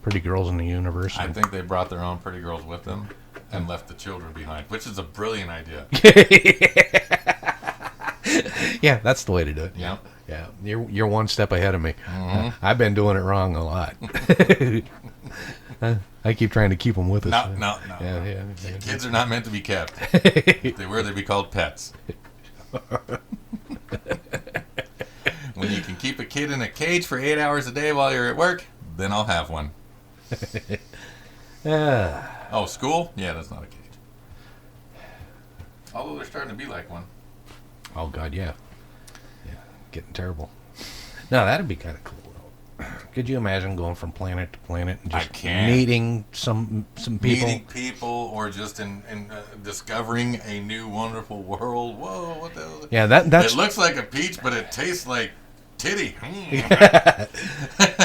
pretty girls in the universe. I think they brought their own pretty girls with them and left the children behind, which is a brilliant idea. Yeah, that's the way to do it. Yeah. Yeah, you're one step ahead of me. Mm-hmm. I've been doing it wrong a lot. I keep trying to keep them with us. No. Yeah. Kids are not meant to be kept. If they were, they'd be called pets. When you can keep a kid in a cage for 8 hours a day while you're at work, then I'll have one. Oh, school? Yeah, that's not a cage. Although they're starting to be like one. Oh, God, yeah. Yeah, getting terrible. No, that'd be kind of cool. Could you imagine going from planet to planet and just meeting some people? Meeting people, or just in discovering a new wonderful world. Whoa, what the hell? Yeah, that's... It looks like a peach, but it tastes like titty.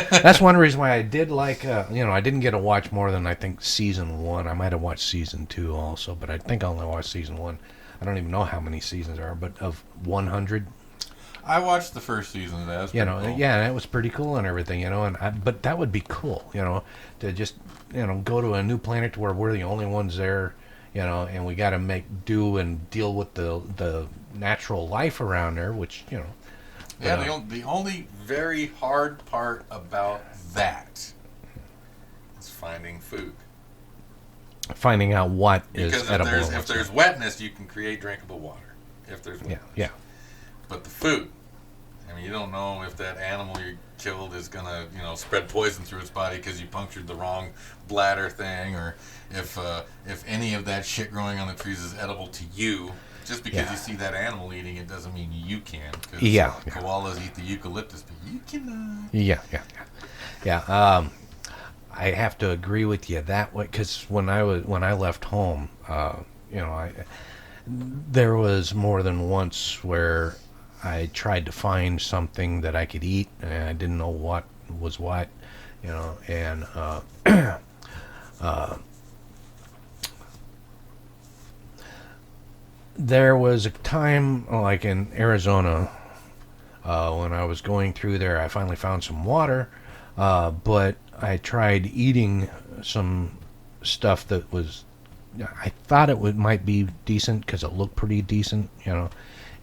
That's one reason why I did like, I didn't get to watch more than, I think, season 1. I might have watched season 2 also, but I think I only watched season 1. I don't even know how many seasons there are, but of 100... I watched the first season of that. Cool. Yeah, that was pretty cool and everything, but that would be cool, to just, go to a new planet to where we're the only ones there, and we got to make do and deal with the natural life around there, which, Yeah, the only very hard part about that is finding food. Finding out what because is edible. If there's wetness, you can create drinkable water. If there's wetness. Yeah. But the food, I mean, you don't know if that animal you killed is gonna, spread poison through its body because you punctured the wrong bladder thing, or if any of that shit growing on the trees is edible to you. Just because you see that animal eating it doesn't mean you can. Cause koalas eat the eucalyptus, but you cannot. Yeah. I have to agree with you that way, because when I left home, there was more than once where I tried to find something that I could eat, and I didn't know what was what, and there was a time, like in Arizona, when I was going through there, I finally found some water, but I tried eating some stuff that was, I thought it might be decent because it looked pretty decent,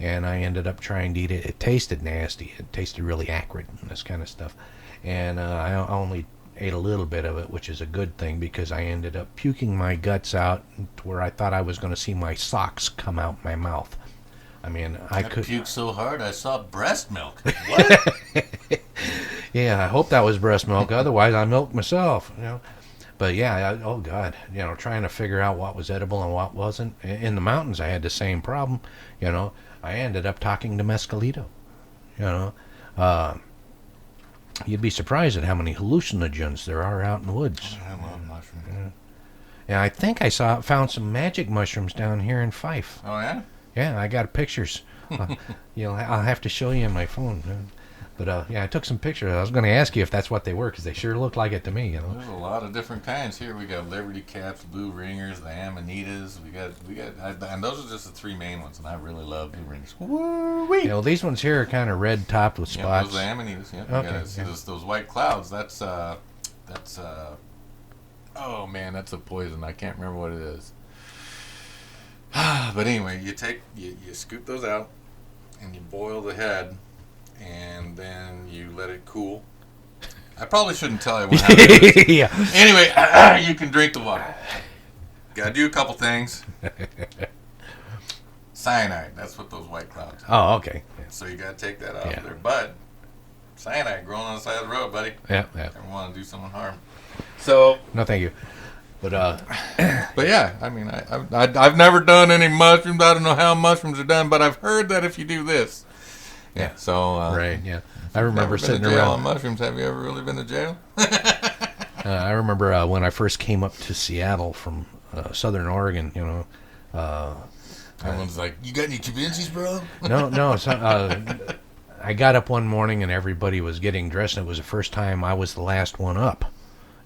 and I ended up trying to eat it. It tasted nasty. It tasted really acrid and this kind of stuff. And I only ate a little bit of it, which is a good thing because I ended up puking my guts out to where I thought I was going to see my socks come out my mouth. I mean, I could puke so hard I saw breast milk. What? Yeah, I hope that was breast milk. Otherwise, I milked myself. But yeah, oh God, trying to figure out what was edible and what wasn't. In the mountains, I had the same problem. I ended up talking to mescalito. You'd be surprised at how many hallucinogens there are out in the woods. I love mushrooms. Yeah, I think I found some magic mushrooms down here in Fife. Oh yeah? Yeah, I got pictures. I'll have to show you on my phone. But I took some pictures. I was going to ask you if that's what they were, because they sure looked like it to me. There's a lot of different kinds here. We got Liberty Caps, Blue Ringers, the Amanitas. We got, and those are just the 3 main ones. And I really love Blue Ringers. Woo-wee! Well, these ones here are kind of red topped with spots. Those are the Amanitas. Yeah. Okay. Those white clouds. That's oh man, that's a poison. I can't remember what it is. But anyway, you scoop those out, and you boil the head. And then you let it cool. I probably shouldn't tell you how to do this. Yeah. Anyway, you can drink the water. Got to do a couple things. cyanide. That's what those white clouds are. Oh, okay. Yeah. So you got to take that out Yeah. of there. But cyanide growing on the side of the road, buddy. Yeah. Never want to do someone harm. So No, thank you. But but yeah, I mean, I've never done any mushrooms. I don't know how mushrooms are done, but I've heard that if you do this, yeah. So right, yeah. I remember never been sitting to jail around. on mushrooms. Have you ever really been to jail? I remember when I first came up to Seattle from Southern Oregon. You know, Everyone's like, "You got any Chavincis, bro?" no. So, I got up one morning and everybody was getting dressed, and it was the first time I was the last one up.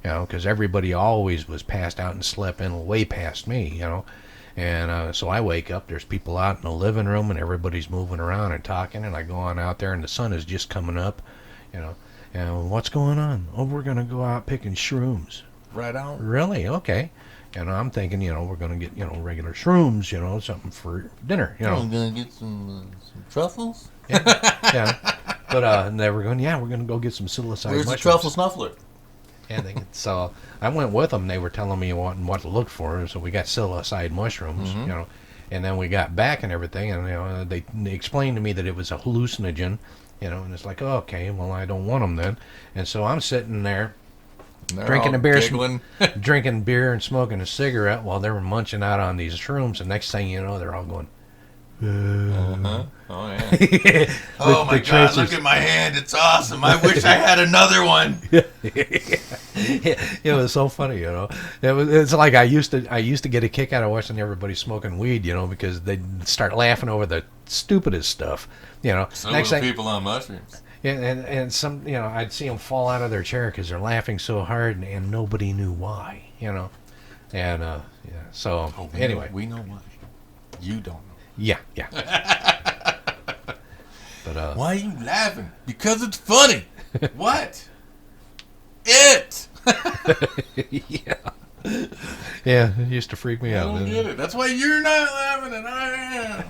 You know, because everybody always was passed out and slept in way past me, you know. And so I wake up, there's people out in the living room, and everybody's moving around and talking, and I go on out there, and the sun is just coming up, you know. And what's going on? Oh, we're going to go out picking shrooms. Right on. Really? Okay. And I'm thinking, you know, we're going to get, you know, regular shrooms, you know, something for dinner, you know. I'm gonna get some truffles. Yeah. But and they were going, yeah, we're going to go get some psilocybin Where's the mushrooms. truffle snuffler? And so I went with them. They were telling me what to look for. So we got psilocybin mushrooms, you know. And then we got back and everything, and you know, they explained to me that it was a hallucinogen, you know. And it's like, oh, okay, well, I don't want them then. And so I'm sitting there drinking a beer, drinking beer and smoking a cigarette while they were munching out on these shrooms. And next thing you know, they're all going. Oh yeah. Oh my God! Look at my hand. It's awesome. I wish I had another one. It was so funny, you know. It's like I used to get a kick out of watching everybody smoking weed, you know, because they'd start laughing over the stupidest stuff, you know. So next thing, people on mushrooms. Yeah, and some, you know, I'd see them fall out of their chair because they're laughing so hard, and nobody knew why, you know. And yeah, so anyway, we know why. You don't know. Yeah. But why are you laughing? Because it's funny. What? It. Yeah, it used to freak me out. I don't get it. That's why you're not laughing and I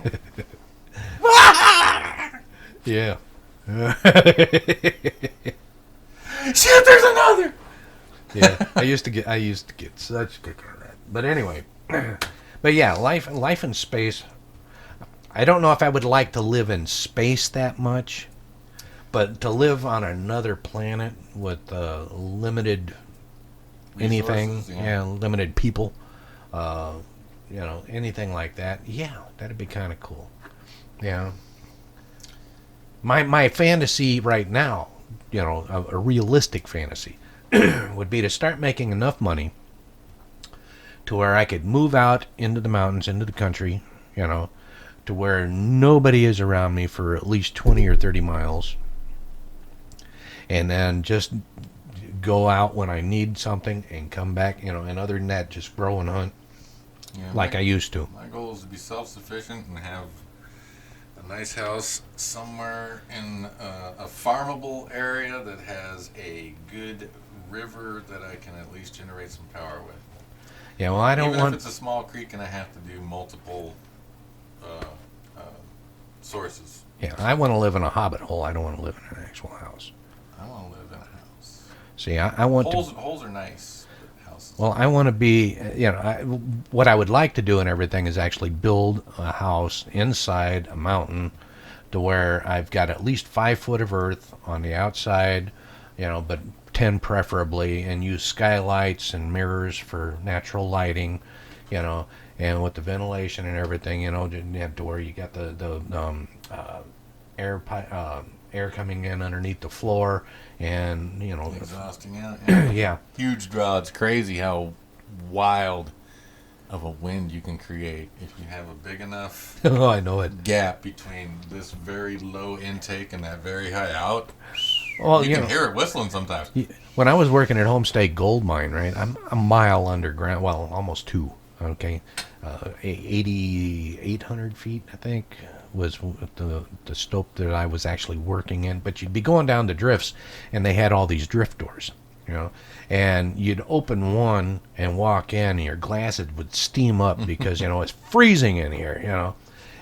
am. Yeah. Shit, there's another. Yeah, I used to get such a kick out of that. But anyway, but yeah, life in space. I don't know if I would like to live in space that much, but to live on another planet with limited anything, limited people, you know, anything like that, yeah, that'd be kind of cool. Yeah. My fantasy right now, you know, a realistic fantasy, would be to start making enough money to where I could move out into the mountains, into the country, you know, to where nobody is around me for at least 20 or 30 miles. And then just go out when I need something and come back, you know, and other than that, just grow and hunt like I used to. My goal is to be self-sufficient and have a nice house somewhere in a farmable area that has a good river that I can at least generate some power with. Yeah, well, I don't Even want... if it's a small creek and I have to do multiple sources. Yeah, I want to live in a hobbit hole. I don't want to live in an actual house. I want to live in a house. See, I want holes are nice, but houses. Well, I want to be, you know, what I would like to do and everything is actually build a house inside a mountain to where I've got at least 5 foot of earth on the outside, you know, but 10 preferably, and use skylights and mirrors for natural lighting, you know, and with the ventilation and everything, you know, to where you got the air coming in underneath the floor, and you know, exhausting out. Yeah. Huge draw. It's crazy how wild of a wind you can create if you have a big enough oh, I know it. Gap between this very low intake and that very high out. Well, you can hear it whistling sometimes. When I was working at Homestake Gold Mine, right, I'm a mile underground, well, almost 2. Okay, 8,800 feet, I think, was the stope that I was actually working in. But you'd be going down the drifts, and they had all these drift doors, you know, and you'd open one and walk in, and your glasses would steam up because, you know, it's freezing in here, you know,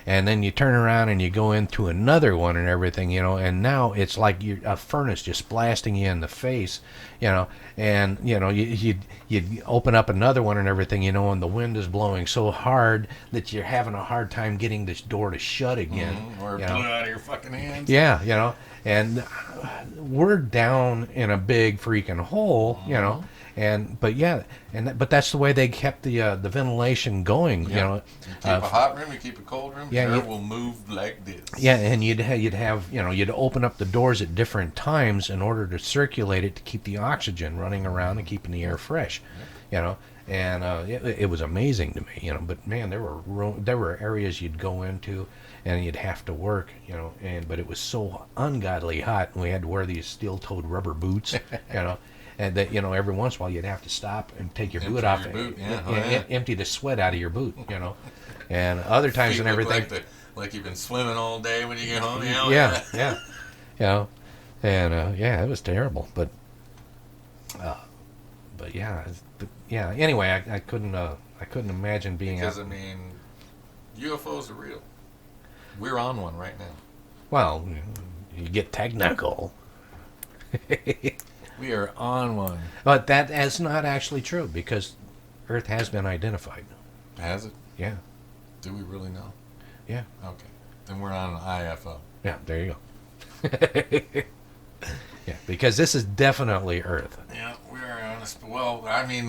and then you turn around and you go into another one and everything, and now it's like a furnace just blasting you in the face, and you open up another one and everything, and the wind is blowing so hard that you're having a hard time getting this door to shut again. Or blew out of your fucking hands. Yeah, and we're down in a big freaking hole, but that's the way they kept the ventilation going, You keep a hot room, you keep a cold room, air will move like this. Yeah, and you'd open up the doors at different times in order to circulate it to keep the oxygen running around and keeping the air fresh, and it was amazing to me, but man, there were areas you'd go into and you'd have to work, but it was so ungodly hot, and we had to wear these steel-toed rubber boots, and that every once in a while you'd have to stop and take your boot off, empty the sweat out of your boot, and other times Feet and everything. Like you've been swimming all day when you get home. Yeah, and it was terrible, but anyway, I couldn't imagine being because out. UFOs are real. We're on one right now. Well, you get technical. We are on one. But that is not actually true, because Earth has been identified. Has it? Yeah. Do we really know? Yeah. Okay. Then we're on an IFO. Yeah, there you go. Yeah, because this is definitely Earth. Yeah, we're on a... Well,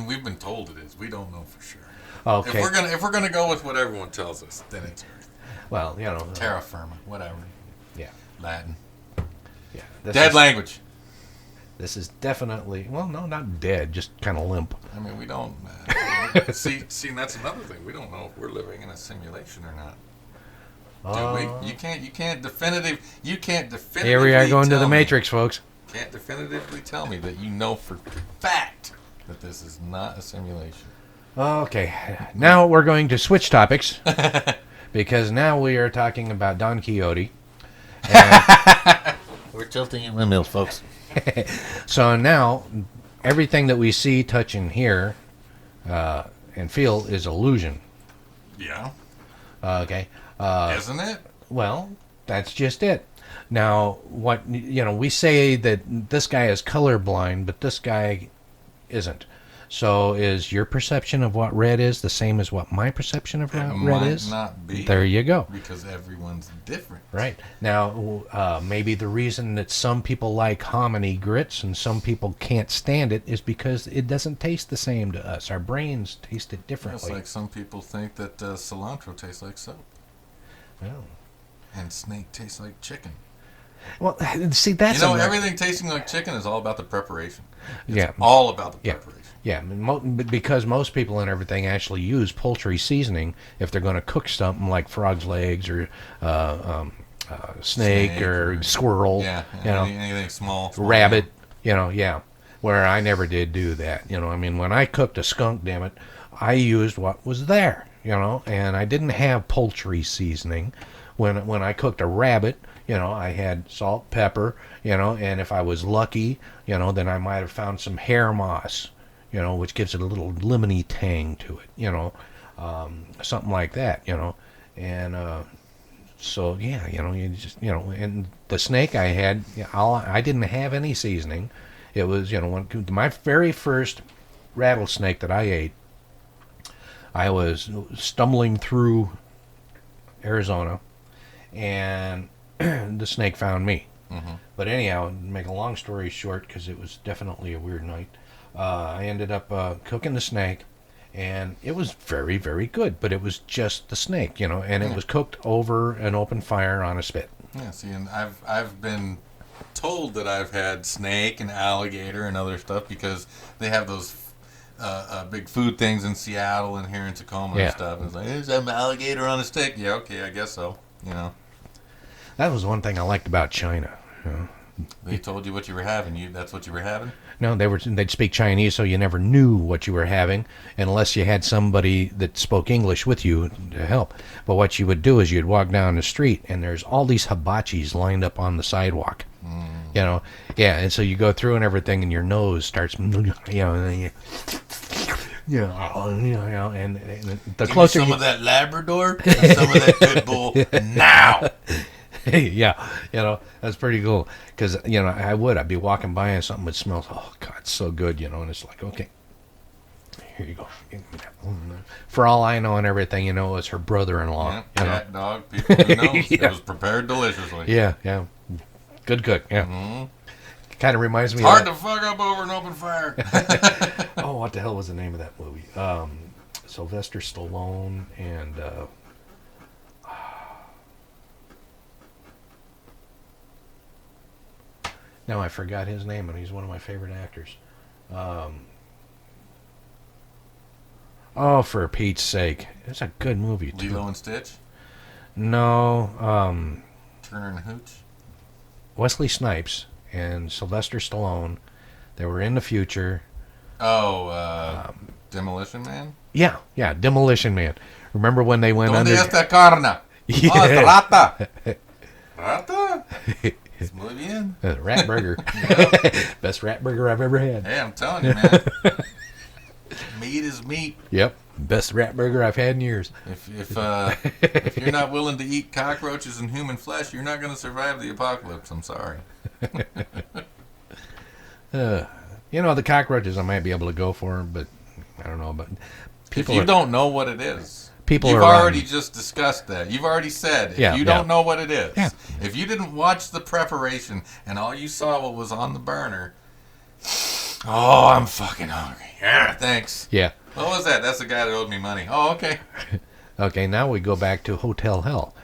we've been told it is. We don't know for sure. Okay. If we're gonna go with what everyone tells us, then it's Earth. Well, Terra firma, whatever. Yeah. Latin. Yeah. Dead language. This is definitely, well, no, not dead, just kind of limp. We don't... see, that's another thing. We don't know if we're living in a simulation or not. Do we? You can't definitively Here we are going to the Matrix, folks. Can't definitively tell me that you know for fact that this is not a simulation. Okay, now we're going to switch topics, because now we are talking about Don Quixote. We're tilting in windmills, folks. So now, everything that we see, touch, and hear, and feel is illusion. Yeah. Okay. Isn't it? Well, that's just it. Now, we say that this guy is colorblind, but this guy isn't. So is your perception of what red is the same as what my perception of what red is? It might not be. There you go. Because everyone's different. Right. Now, maybe the reason that some people like hominy grits and some people can't stand it is because it doesn't taste the same to us. Our brains taste it differently. It's like some people think that cilantro tastes like soap. Well. And snake tastes like chicken. Well, see, that's... everything tasting like chicken is all about the preparation. It's Yeah. all about the preparation. Yeah, because most people and everything actually use poultry seasoning if they're going to cook something like frog's legs or snake or squirrel. Yeah, anything small. Rabbit, where I never did do that. When I cooked a skunk, damn it, I used what was there, and I didn't have poultry seasoning. When I cooked a rabbit, I had salt, pepper, and if I was lucky, then I might have found some hair moss, which gives it a little lemony tang to it, something like that, and so yeah, you just, and the snake I had, I didn't have any seasoning. It was, my very first rattlesnake that I ate, I was stumbling through Arizona, and the snake found me. Mm-hmm. But anyhow, make a long story short, because it was definitely a weird night, I ended up cooking the snake, and it was very, very good, but it was just the snake, and it was cooked over an open fire on a spit. Yeah, see, and I've been told that I've had snake and alligator and other stuff because they have those big food things in Seattle and here in Tacoma and stuff. And it's like, is that an alligator on a stick? Yeah, okay, I guess so. That was one thing I liked about China. They told you what you were having. That's what you were having? No, they'd speak Chinese, so you never knew what you were having unless you had somebody that spoke English with you to help. But what you would do is you'd walk down the street, and there's all these hibachis lined up on the sidewalk. And so you go through and everything, and your nose starts, and then you And the Give me closer some you, of that Labrador and some of that pit bull now. yeah, that's pretty cool. Because I'd be walking by and something would smell. Oh God, it's so good, and it's like, okay, here you go. For all I know and everything, it was her brother-in-law. Yeah, cat, dog, people who knows. Yeah. It was prepared deliciously. Yeah, good cook. Yeah, kind of reminds me. It's hard of to fuck up over an open fire. Oh, what the hell was the name of that movie? Sylvester Stallone and. Now I forgot his name, and he's one of my favorite actors. Oh, for Pete's sake. It's a good movie, too. Lilo and Stitch? No, Turner and Hooch? Wesley Snipes and Sylvester Stallone. They were in the future. Oh, Demolition Man? Yeah, Demolition Man. Remember when they went Donde under... esta carne? Yeah. Oh, es rata. Rata? It's muy bien. Rat burger. Best rat burger I've ever had. Hey, I'm telling you, man. Meat is meat. Yep. Best rat burger I've had in years. If you're not willing to eat cockroaches and human flesh, you're not going to survive the apocalypse. I'm sorry. The cockroaches I might be able to go for, but I don't know. But If you don't know what it is, you've are already rotten. just discussed that. You've already said if Yeah, you yeah. don't know what it is. Yeah. If you didn't watch the preparation and all you saw what was on the burner, oh, I'm fucking hungry. Yeah, thanks. Yeah. What was that? That's the guy that owed me money. Oh, okay. Okay, now we go back to Hotel Hell.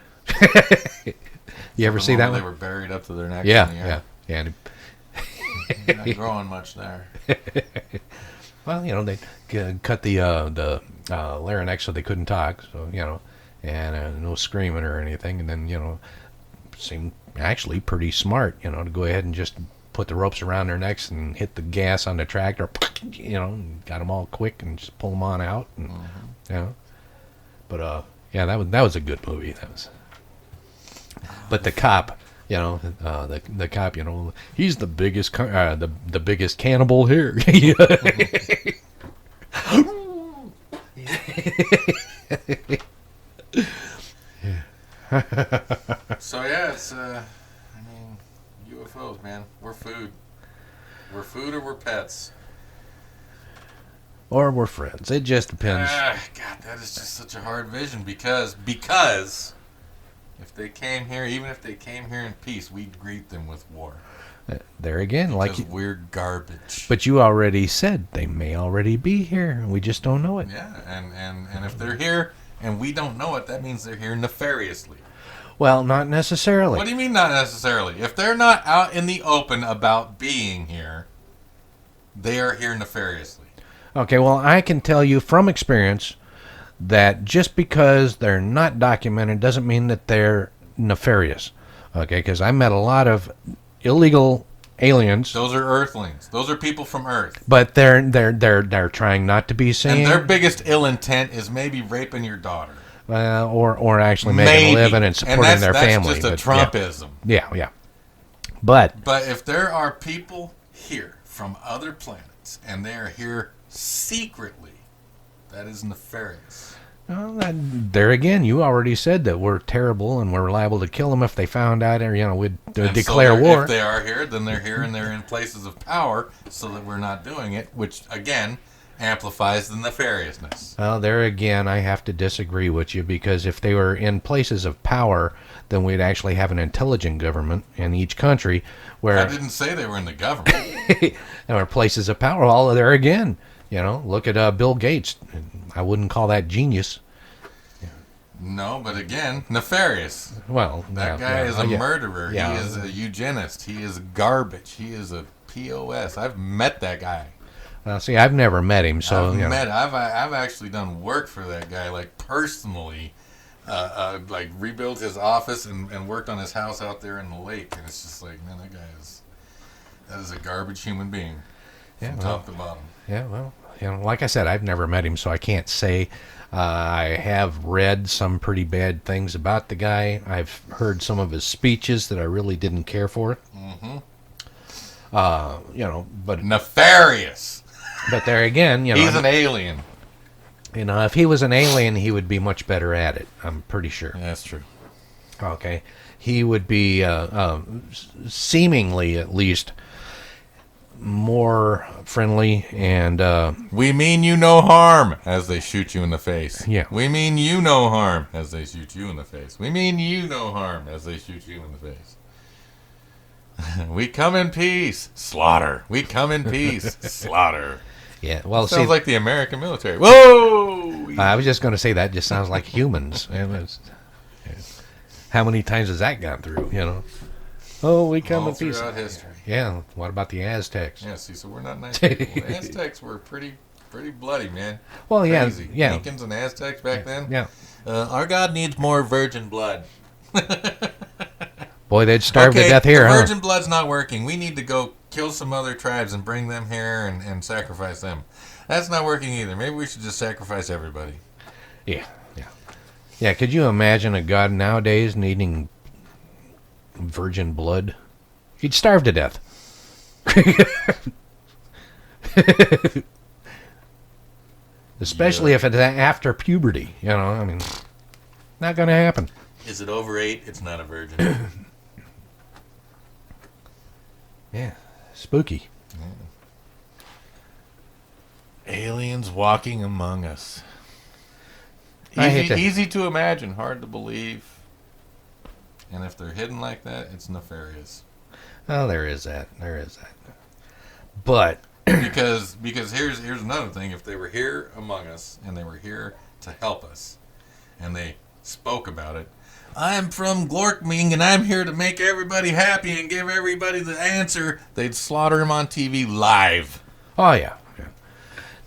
You ever see The that one one? They were buried up to their necks in the Yeah. air. Not growing much there. Well, they cut the larynx so they couldn't talk, so and no screaming or anything, and then seemed actually pretty smart, to go ahead and just put the ropes around their necks and hit the gas on the tractor, and got them all quick and just pull them on out, and but that was a good movie. That was, but the cop. The cop. He's the biggest the biggest cannibal here. So yeah, it's UFOs, man. We're food. We're food or we're pets. Or we're friends. It just depends. God, that is just such a hard vision because if they came here, even if they came here in peace, we'd greet them with war. There again, Because we're garbage. But you already said they may already be here. We just don't know it. Yeah, and if they're here and we don't know it, that means they're here nefariously. Well, not necessarily. What do you mean not necessarily? If they're not out in the open about being here, they are here nefariously. Okay, well, I can tell you from experience that just because they're not documented doesn't mean that they're nefarious. Okay, because I met a lot of illegal aliens. Those are Earthlings. Those are people from Earth. But they're trying not to be seen. And their biggest ill intent is maybe raping your daughter. Or actually making a living and supporting their family. That's just a Trumpism. Yeah. But if there are people here from other planets and they are here secretly, that is nefarious. Well, there again, you already said that we're terrible and we're liable to kill them if they found out, or we'd declare war. If they are here, then they're here and they're in places of power, so that we're not doing it, which again amplifies the nefariousness. Well, there again, I have to disagree with you, because if they were in places of power, then we'd actually have an intelligent government in each country. Where I didn't say they were in the government. There are places of power. Well, there again, look at Bill Gates. I wouldn't call that genius. No, but again, nefarious. Well, That guy is a murderer. Yeah. He is a eugenist. He is garbage. He is a POS. I've met that guy. Well, see, I've never met him, so I've actually done work for that guy, like personally, like rebuilt his office and worked on his house out there in the lake, and it's just like, man, that is a garbage human being, from top to bottom. Yeah, well, like I said, I've never met him, so I can't say. I have read some pretty bad things about the guy. I've heard some of his speeches that I really didn't care for. Mm-hmm. But Nefarious. But there again, he's an alien. You know, if he was an alien, he would be much better at it. I'm pretty sure. That's true. Okay, he would be seemingly, at least, more friendly and We mean you no harm as they shoot you in the face. Yeah. We mean you no harm as they shoot you in the face. We mean you no harm as they shoot you in the face. We come in peace, slaughter. We come in peace, slaughter. yeah. Well, Sounds see, like the American military. Whoa! I was just going to say that just sounds like humans. How many times has that gone through? You know. Oh, we come All in peace. throughout history. Yeah. What about the Aztecs? Yeah, see, so we're not nice people. The Aztecs were pretty bloody, man. Well, yeah, Crazy. yeah. Incans and Aztecs back then. Yeah. Our God needs more virgin blood. Boy, they'd starve to Okay, death here, the huh? virgin blood's not working. We need to go kill some other tribes and bring them here and sacrifice them. That's not working either. Maybe we should just sacrifice everybody. Yeah, yeah. Yeah, could you imagine a god nowadays needing virgin blood? He'd starve to death. Especially if it's after puberty, you know, I mean, not going to happen. Is it over 8? It's not a virgin. Yeah, spooky. Aliens walking among us. I hate to- Easy to imagine, hard to believe. And if they're hidden like that, it's nefarious. Oh, there is that. There is that. But because here's another thing. If they were here among us and they were here to help us, and they spoke about it, I'm from Glorkming and I'm here to make everybody happy and give everybody the answer, they'd slaughter him on TV live. oh yeah. Yeah.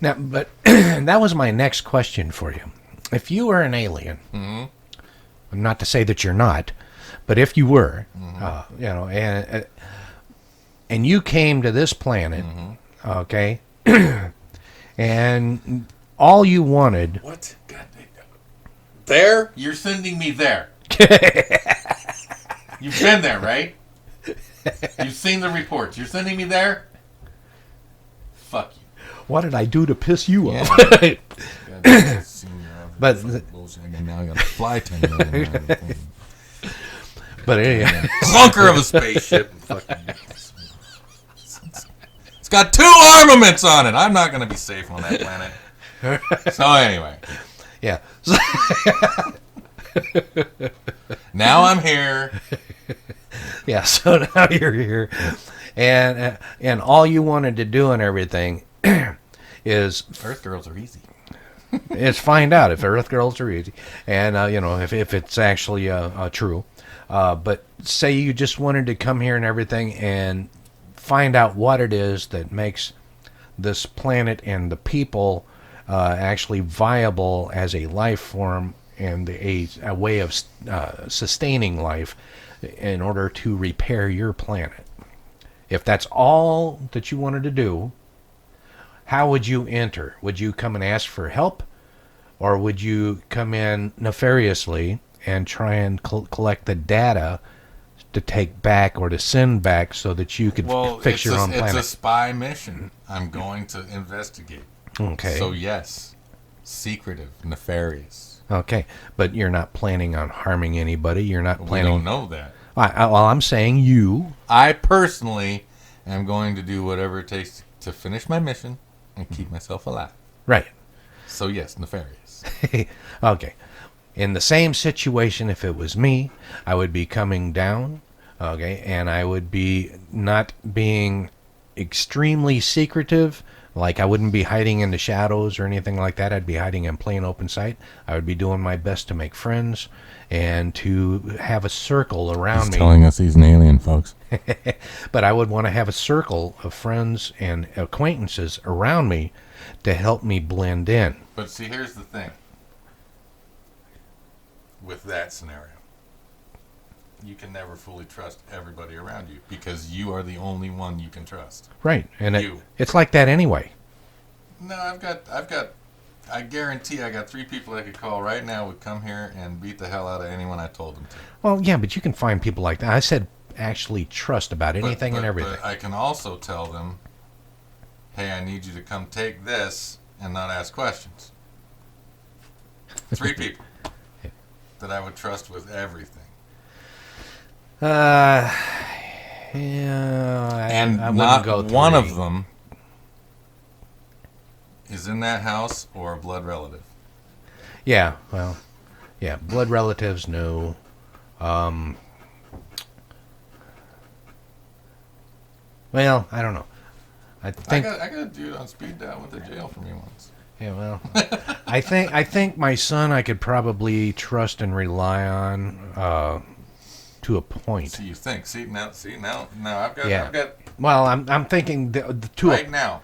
Now, but that was my next question for you. If you were an alien, not to say that you're not, but if you were, you know, and you came to this planet, okay, and all you wanted. What? God, there? You're sending me there. You've been there, right? You've seen the reports. You're sending me there? Fuck you. What did I do to piss you off? But now I got to fly 10 million. but anyway, Clunker of a spaceship. It's got 2 armaments on it. I'm not going to be safe on that planet. So anyway, yeah. now I'm here. Yeah, so now you're here, and all you wanted to do and everything is Earth girls are easy. find out if Earth girls are easy, and you know if it's actually true. But say you just wanted to come here and everything and find out what it is that makes this planet and the people actually viable as a life form and a way of sustaining life in order to repair your planet. If that's all that you wanted to do, how would you enter? Would you come and ask for help? Or would you come in nefariously and try and collect the data to take back or to send back so that you could fix your own planet? It's a spy mission. I'm going to investigate. Okay. So yes, secretive, nefarious. Okay, but you're not planning on harming anybody. You're not We planning. don't know that. Well, I'm saying you. I personally am going to do whatever it takes to finish my mission and keep myself alive. Right. So yes, nefarious. Okay. In the same situation, if it was me, I would be coming down, okay, and I would be not being extremely secretive. Like, I wouldn't be hiding in the shadows or anything like that. I'd be hiding in plain open sight. I would be doing my best to make friends and to have a circle around me. Telling us he's an alien, folks. But I would want to have a circle of friends and acquaintances around me to help me blend in. But see, here's the thing. With that scenario, you can never fully trust everybody around you because you are the only one you can trust. Right. And You. it's like that anyway. No, I guarantee I got 3 people I could call right now would come here and beat the hell out of anyone I told them to. Well, yeah, but you can find people like that. I said actually trust about anything and everything. But I can also tell them, hey, I need you to come take this and not ask questions. 3 people that I would trust with everything. Yeah, And I wouldn't not go one 3. of them is in that house or a blood relative. Yeah, well, yeah, blood relatives, no. Well, I don't know. I think. I got a dude on speed dial went to jail for me once. Yeah, well, I think my son I could probably trust and rely on to a point. So you think? Now I've got. Yeah. I've got Well, I'm thinking to right now.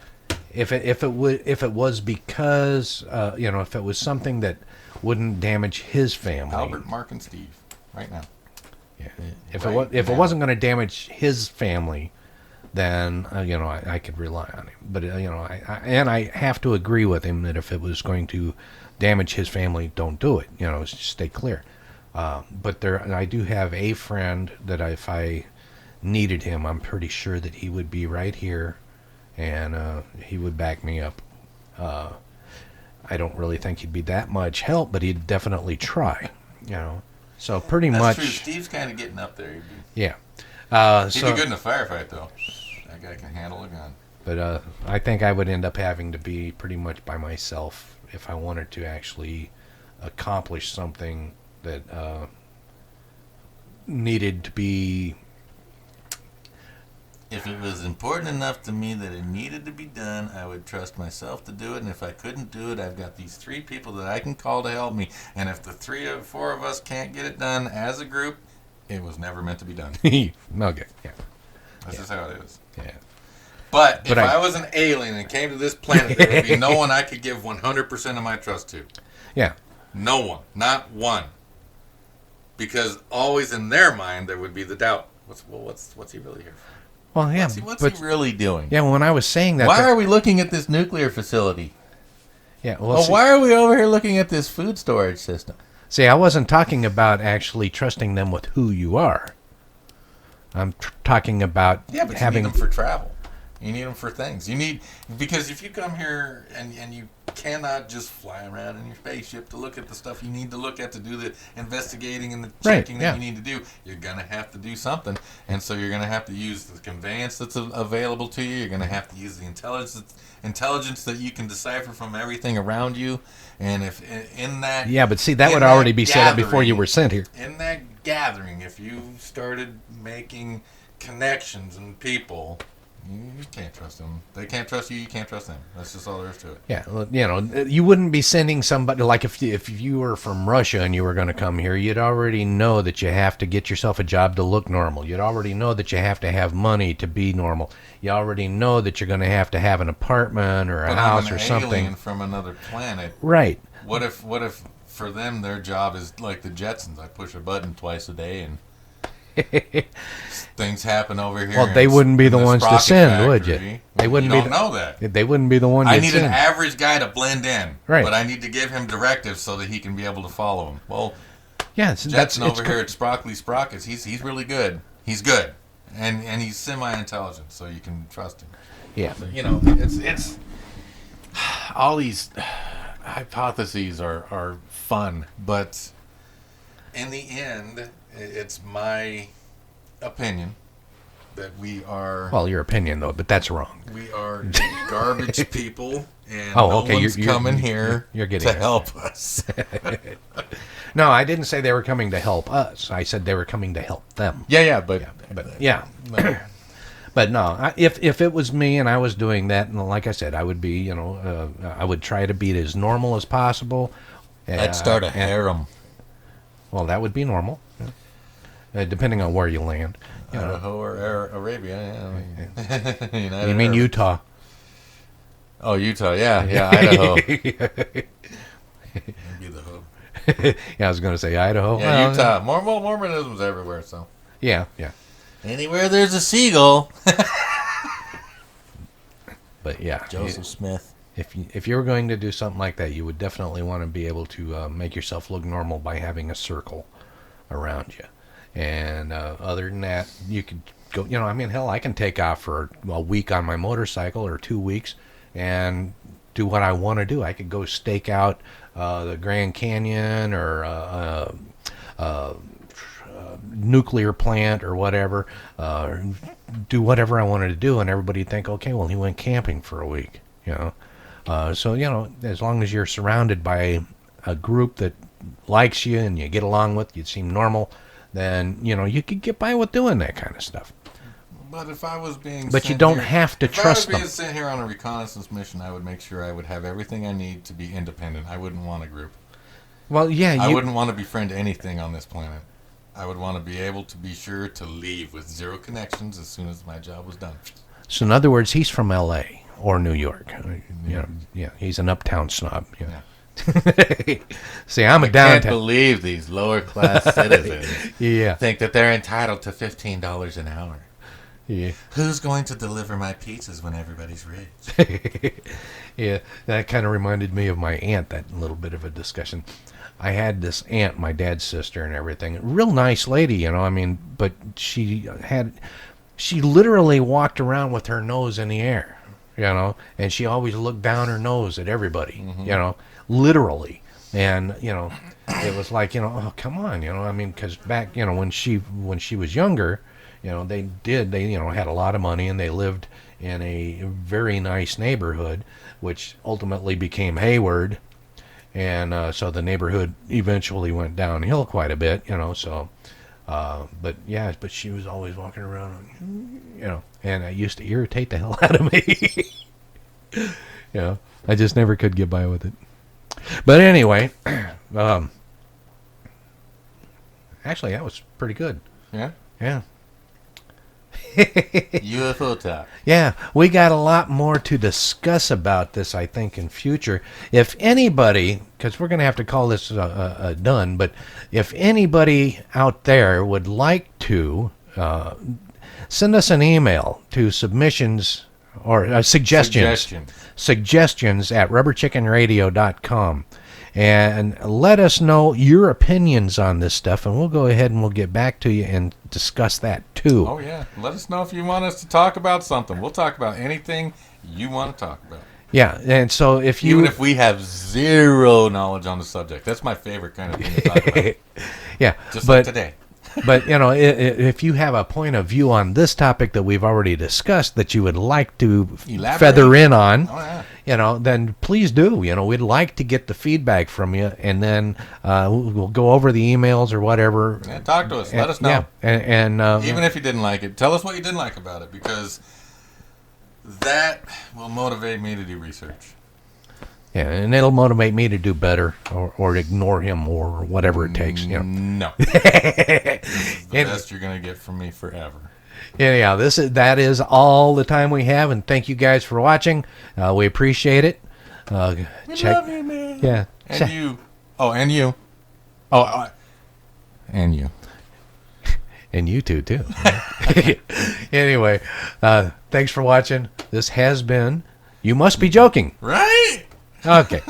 if it was because if it was something that wouldn't damage his family. Albert, Mark, and Steve. Right now. Yeah. If Right it now. wasn't going to damage his family, then I could rely on him. But I have to agree with him that if it was going to damage his family, don't do it. Just stay clear. But I do have a friend that if I needed him, I'm pretty sure that he would be right here, and he would back me up. I don't really think he'd be that much help, but he'd definitely try. So pretty That's much. true. Steve's kind of getting up there. Yeah. He'd be good in a firefight, though. That guy can handle a gun. But I think I would end up having to be pretty much by myself if I wanted to actually accomplish something that needed to be. If it was important enough to me that it needed to be done, I would trust myself to do it. And if I couldn't do it, I've got these 3 people that I can call to help me. And if the 3 or 4 of us can't get it done as a group, it was never meant to be done. Okay. Yeah. That's just how it is. Yeah. But if I I was an alien and came to this planet, there would be no one I could give 100% of my trust to. Yeah. No one. Not one. Because always in their mind, there would be the doubt. What's he really here for? Well, yeah. What's he really doing? Yeah. When I was saying that. Why are we looking at this nuclear facility? Yeah. Well, Why are we over here looking at this food storage system? See, I wasn't talking about actually trusting them with who you are. I'm talking about Yeah, but having you need them for travel. You need them for things. Because if you come here and you cannot just fly around in your spaceship to look at the stuff you need to look at to do the investigating and the checking that you need to do, you're going to have to do something. And so you're going to have to use the conveyance that's available to you. You're going to have to use the intelligence that you can decipher from everything around you. And if in that... Yeah, but see, that would already be set up before you were sent here. In that gathering, if you started making connections and people... You can't trust them. They can't trust you. You can't trust them. That's just all there is to it. Yeah, well, you wouldn't be sending somebody like if you were from Russia and you were going to come here, you'd already know that you have to get yourself a job to look normal. You'd already know that you have to have money to be normal. You already know that you're going to have an apartment or a house or something. I'm an alien from another planet. Right. What if for them their job is like the Jetsons? I push a button twice a day and things happen over here. Well, they wouldn't be the ones to send, would you? They wouldn't You be. don't know that. They wouldn't be the one. I you'd need an send. average guy to blend in, Right. but I need to give him directives so that he can be able to follow them. Well, Yeah, Jetson over here at Sprockets, he's really good. He's good, and he's semi-intelligent, so you can trust him. Yeah. So, it's all these hypotheses are fun, but in the end, it's my opinion that we are. Well, your opinion though, but that's wrong. We are garbage people, and okay, no one's you're coming here you're getting to it. help us. No, I didn't say they were coming to help us. I said they were coming to help them. But Yeah. no. But no, if it was me and I was doing that, and like I said, I would be, I would try to be as normal as possible. I'd start a harem. Well, that would be normal, depending on where you land. Idaho or Arabia. Yeah. You mean Utah? Oh, Utah. Yeah, Idaho. That'd be the hub. Yeah, I was going to say Idaho. Yeah, Well, Utah. Mormonism's everywhere, so. Yeah. Anywhere there's a seagull. But yeah, Joseph Smith. if you were going to do something like that, you would definitely want to be able to make yourself look normal by having a circle around you. And other than that, you could go, hell, I can take off for a week on my motorcycle or 2 weeks and do what I want to do. I could go stake out the Grand Canyon or nuclear plant or whatever, do whatever I wanted to do, and everybody'd think, okay, well, he went camping for a week, you know. So, you know, as long as you're surrounded by a group that likes you and you get along with, you seem normal, then, you know, you could get by with doing that kind of stuff. But if I was being But you sent don't here- have to trust If I was being them. sent here on a reconnaissance mission, I would make sure I would have everything I need to be independent. I wouldn't want a group. Well, yeah, I you, wouldn't want to befriend anything on this planet. I would want to be able to be sure to leave with zero connections as soon as my job was done. so in other words, he's from L.A. or New York. You know, yeah, he's an uptown snob. You know. See, I'm a Can't downtown. believe these lower class citizens Yeah, think that they're entitled to $15 an hour. yeah. Who's going to deliver my pizzas when everybody's rich? Yeah, that kind of reminded me of my aunt, that little bit of a discussion. I had this aunt, my dad's sister and everything. Real nice lady, you know, I mean, but she literally walked around with her nose in the air, you know, and she always looked down her nose at everybody, you know, literally. And, you know, it was like, you know, oh, come on, you know, I mean, because back, you know, when she was younger, you know, they you know, had a lot of money and they lived in a very nice neighborhood, which ultimately became Hayward. And so the neighborhood eventually went downhill quite a bit, you know, so, but she was always walking around, you know, and it used to irritate the hell out of me. You know, I just never could get by with it. But anyway, actually, that was pretty good. Yeah? Yeah. UFO talk. Yeah, we got a lot more to discuss about this, I think, in future. If anybody, because we're going to have to call this done, but if anybody out there would like to send us an email to submissions or suggestions at rubberchickenradio.com. And let us know your opinions on this stuff, and we'll go ahead and we'll get back to you and discuss that too. Oh, yeah. Let us know if you want us to talk about something. We'll talk about anything you want to talk about. Yeah, and so if you... Even if we have zero knowledge on the subject. That's my favorite kind of thing to talk about. Yeah, Just but like today. But, you know, if you have a point of view on this topic that we've already discussed that you would like to Elaborate. feather in on, Oh, yeah. you know, then please do. You know, we'd like to get the feedback from you, and then we'll go over the emails or whatever. Yeah, talk to us. Let us know. Yeah, and Even if you didn't like it, tell us what you didn't like about it, because that will motivate me to do research. yeah, and it'll motivate me to do better or ignore him or whatever it takes. You know. No. This is the best you're going to get from me forever. Anyhow, that is all the time we have, and thank you guys for watching. We appreciate it. We love you, man. Yeah. And you. Oh, and you. Oh, and you. And you too. Anyway, thanks for watching. This has been You Must Be Joking. Right? Okay.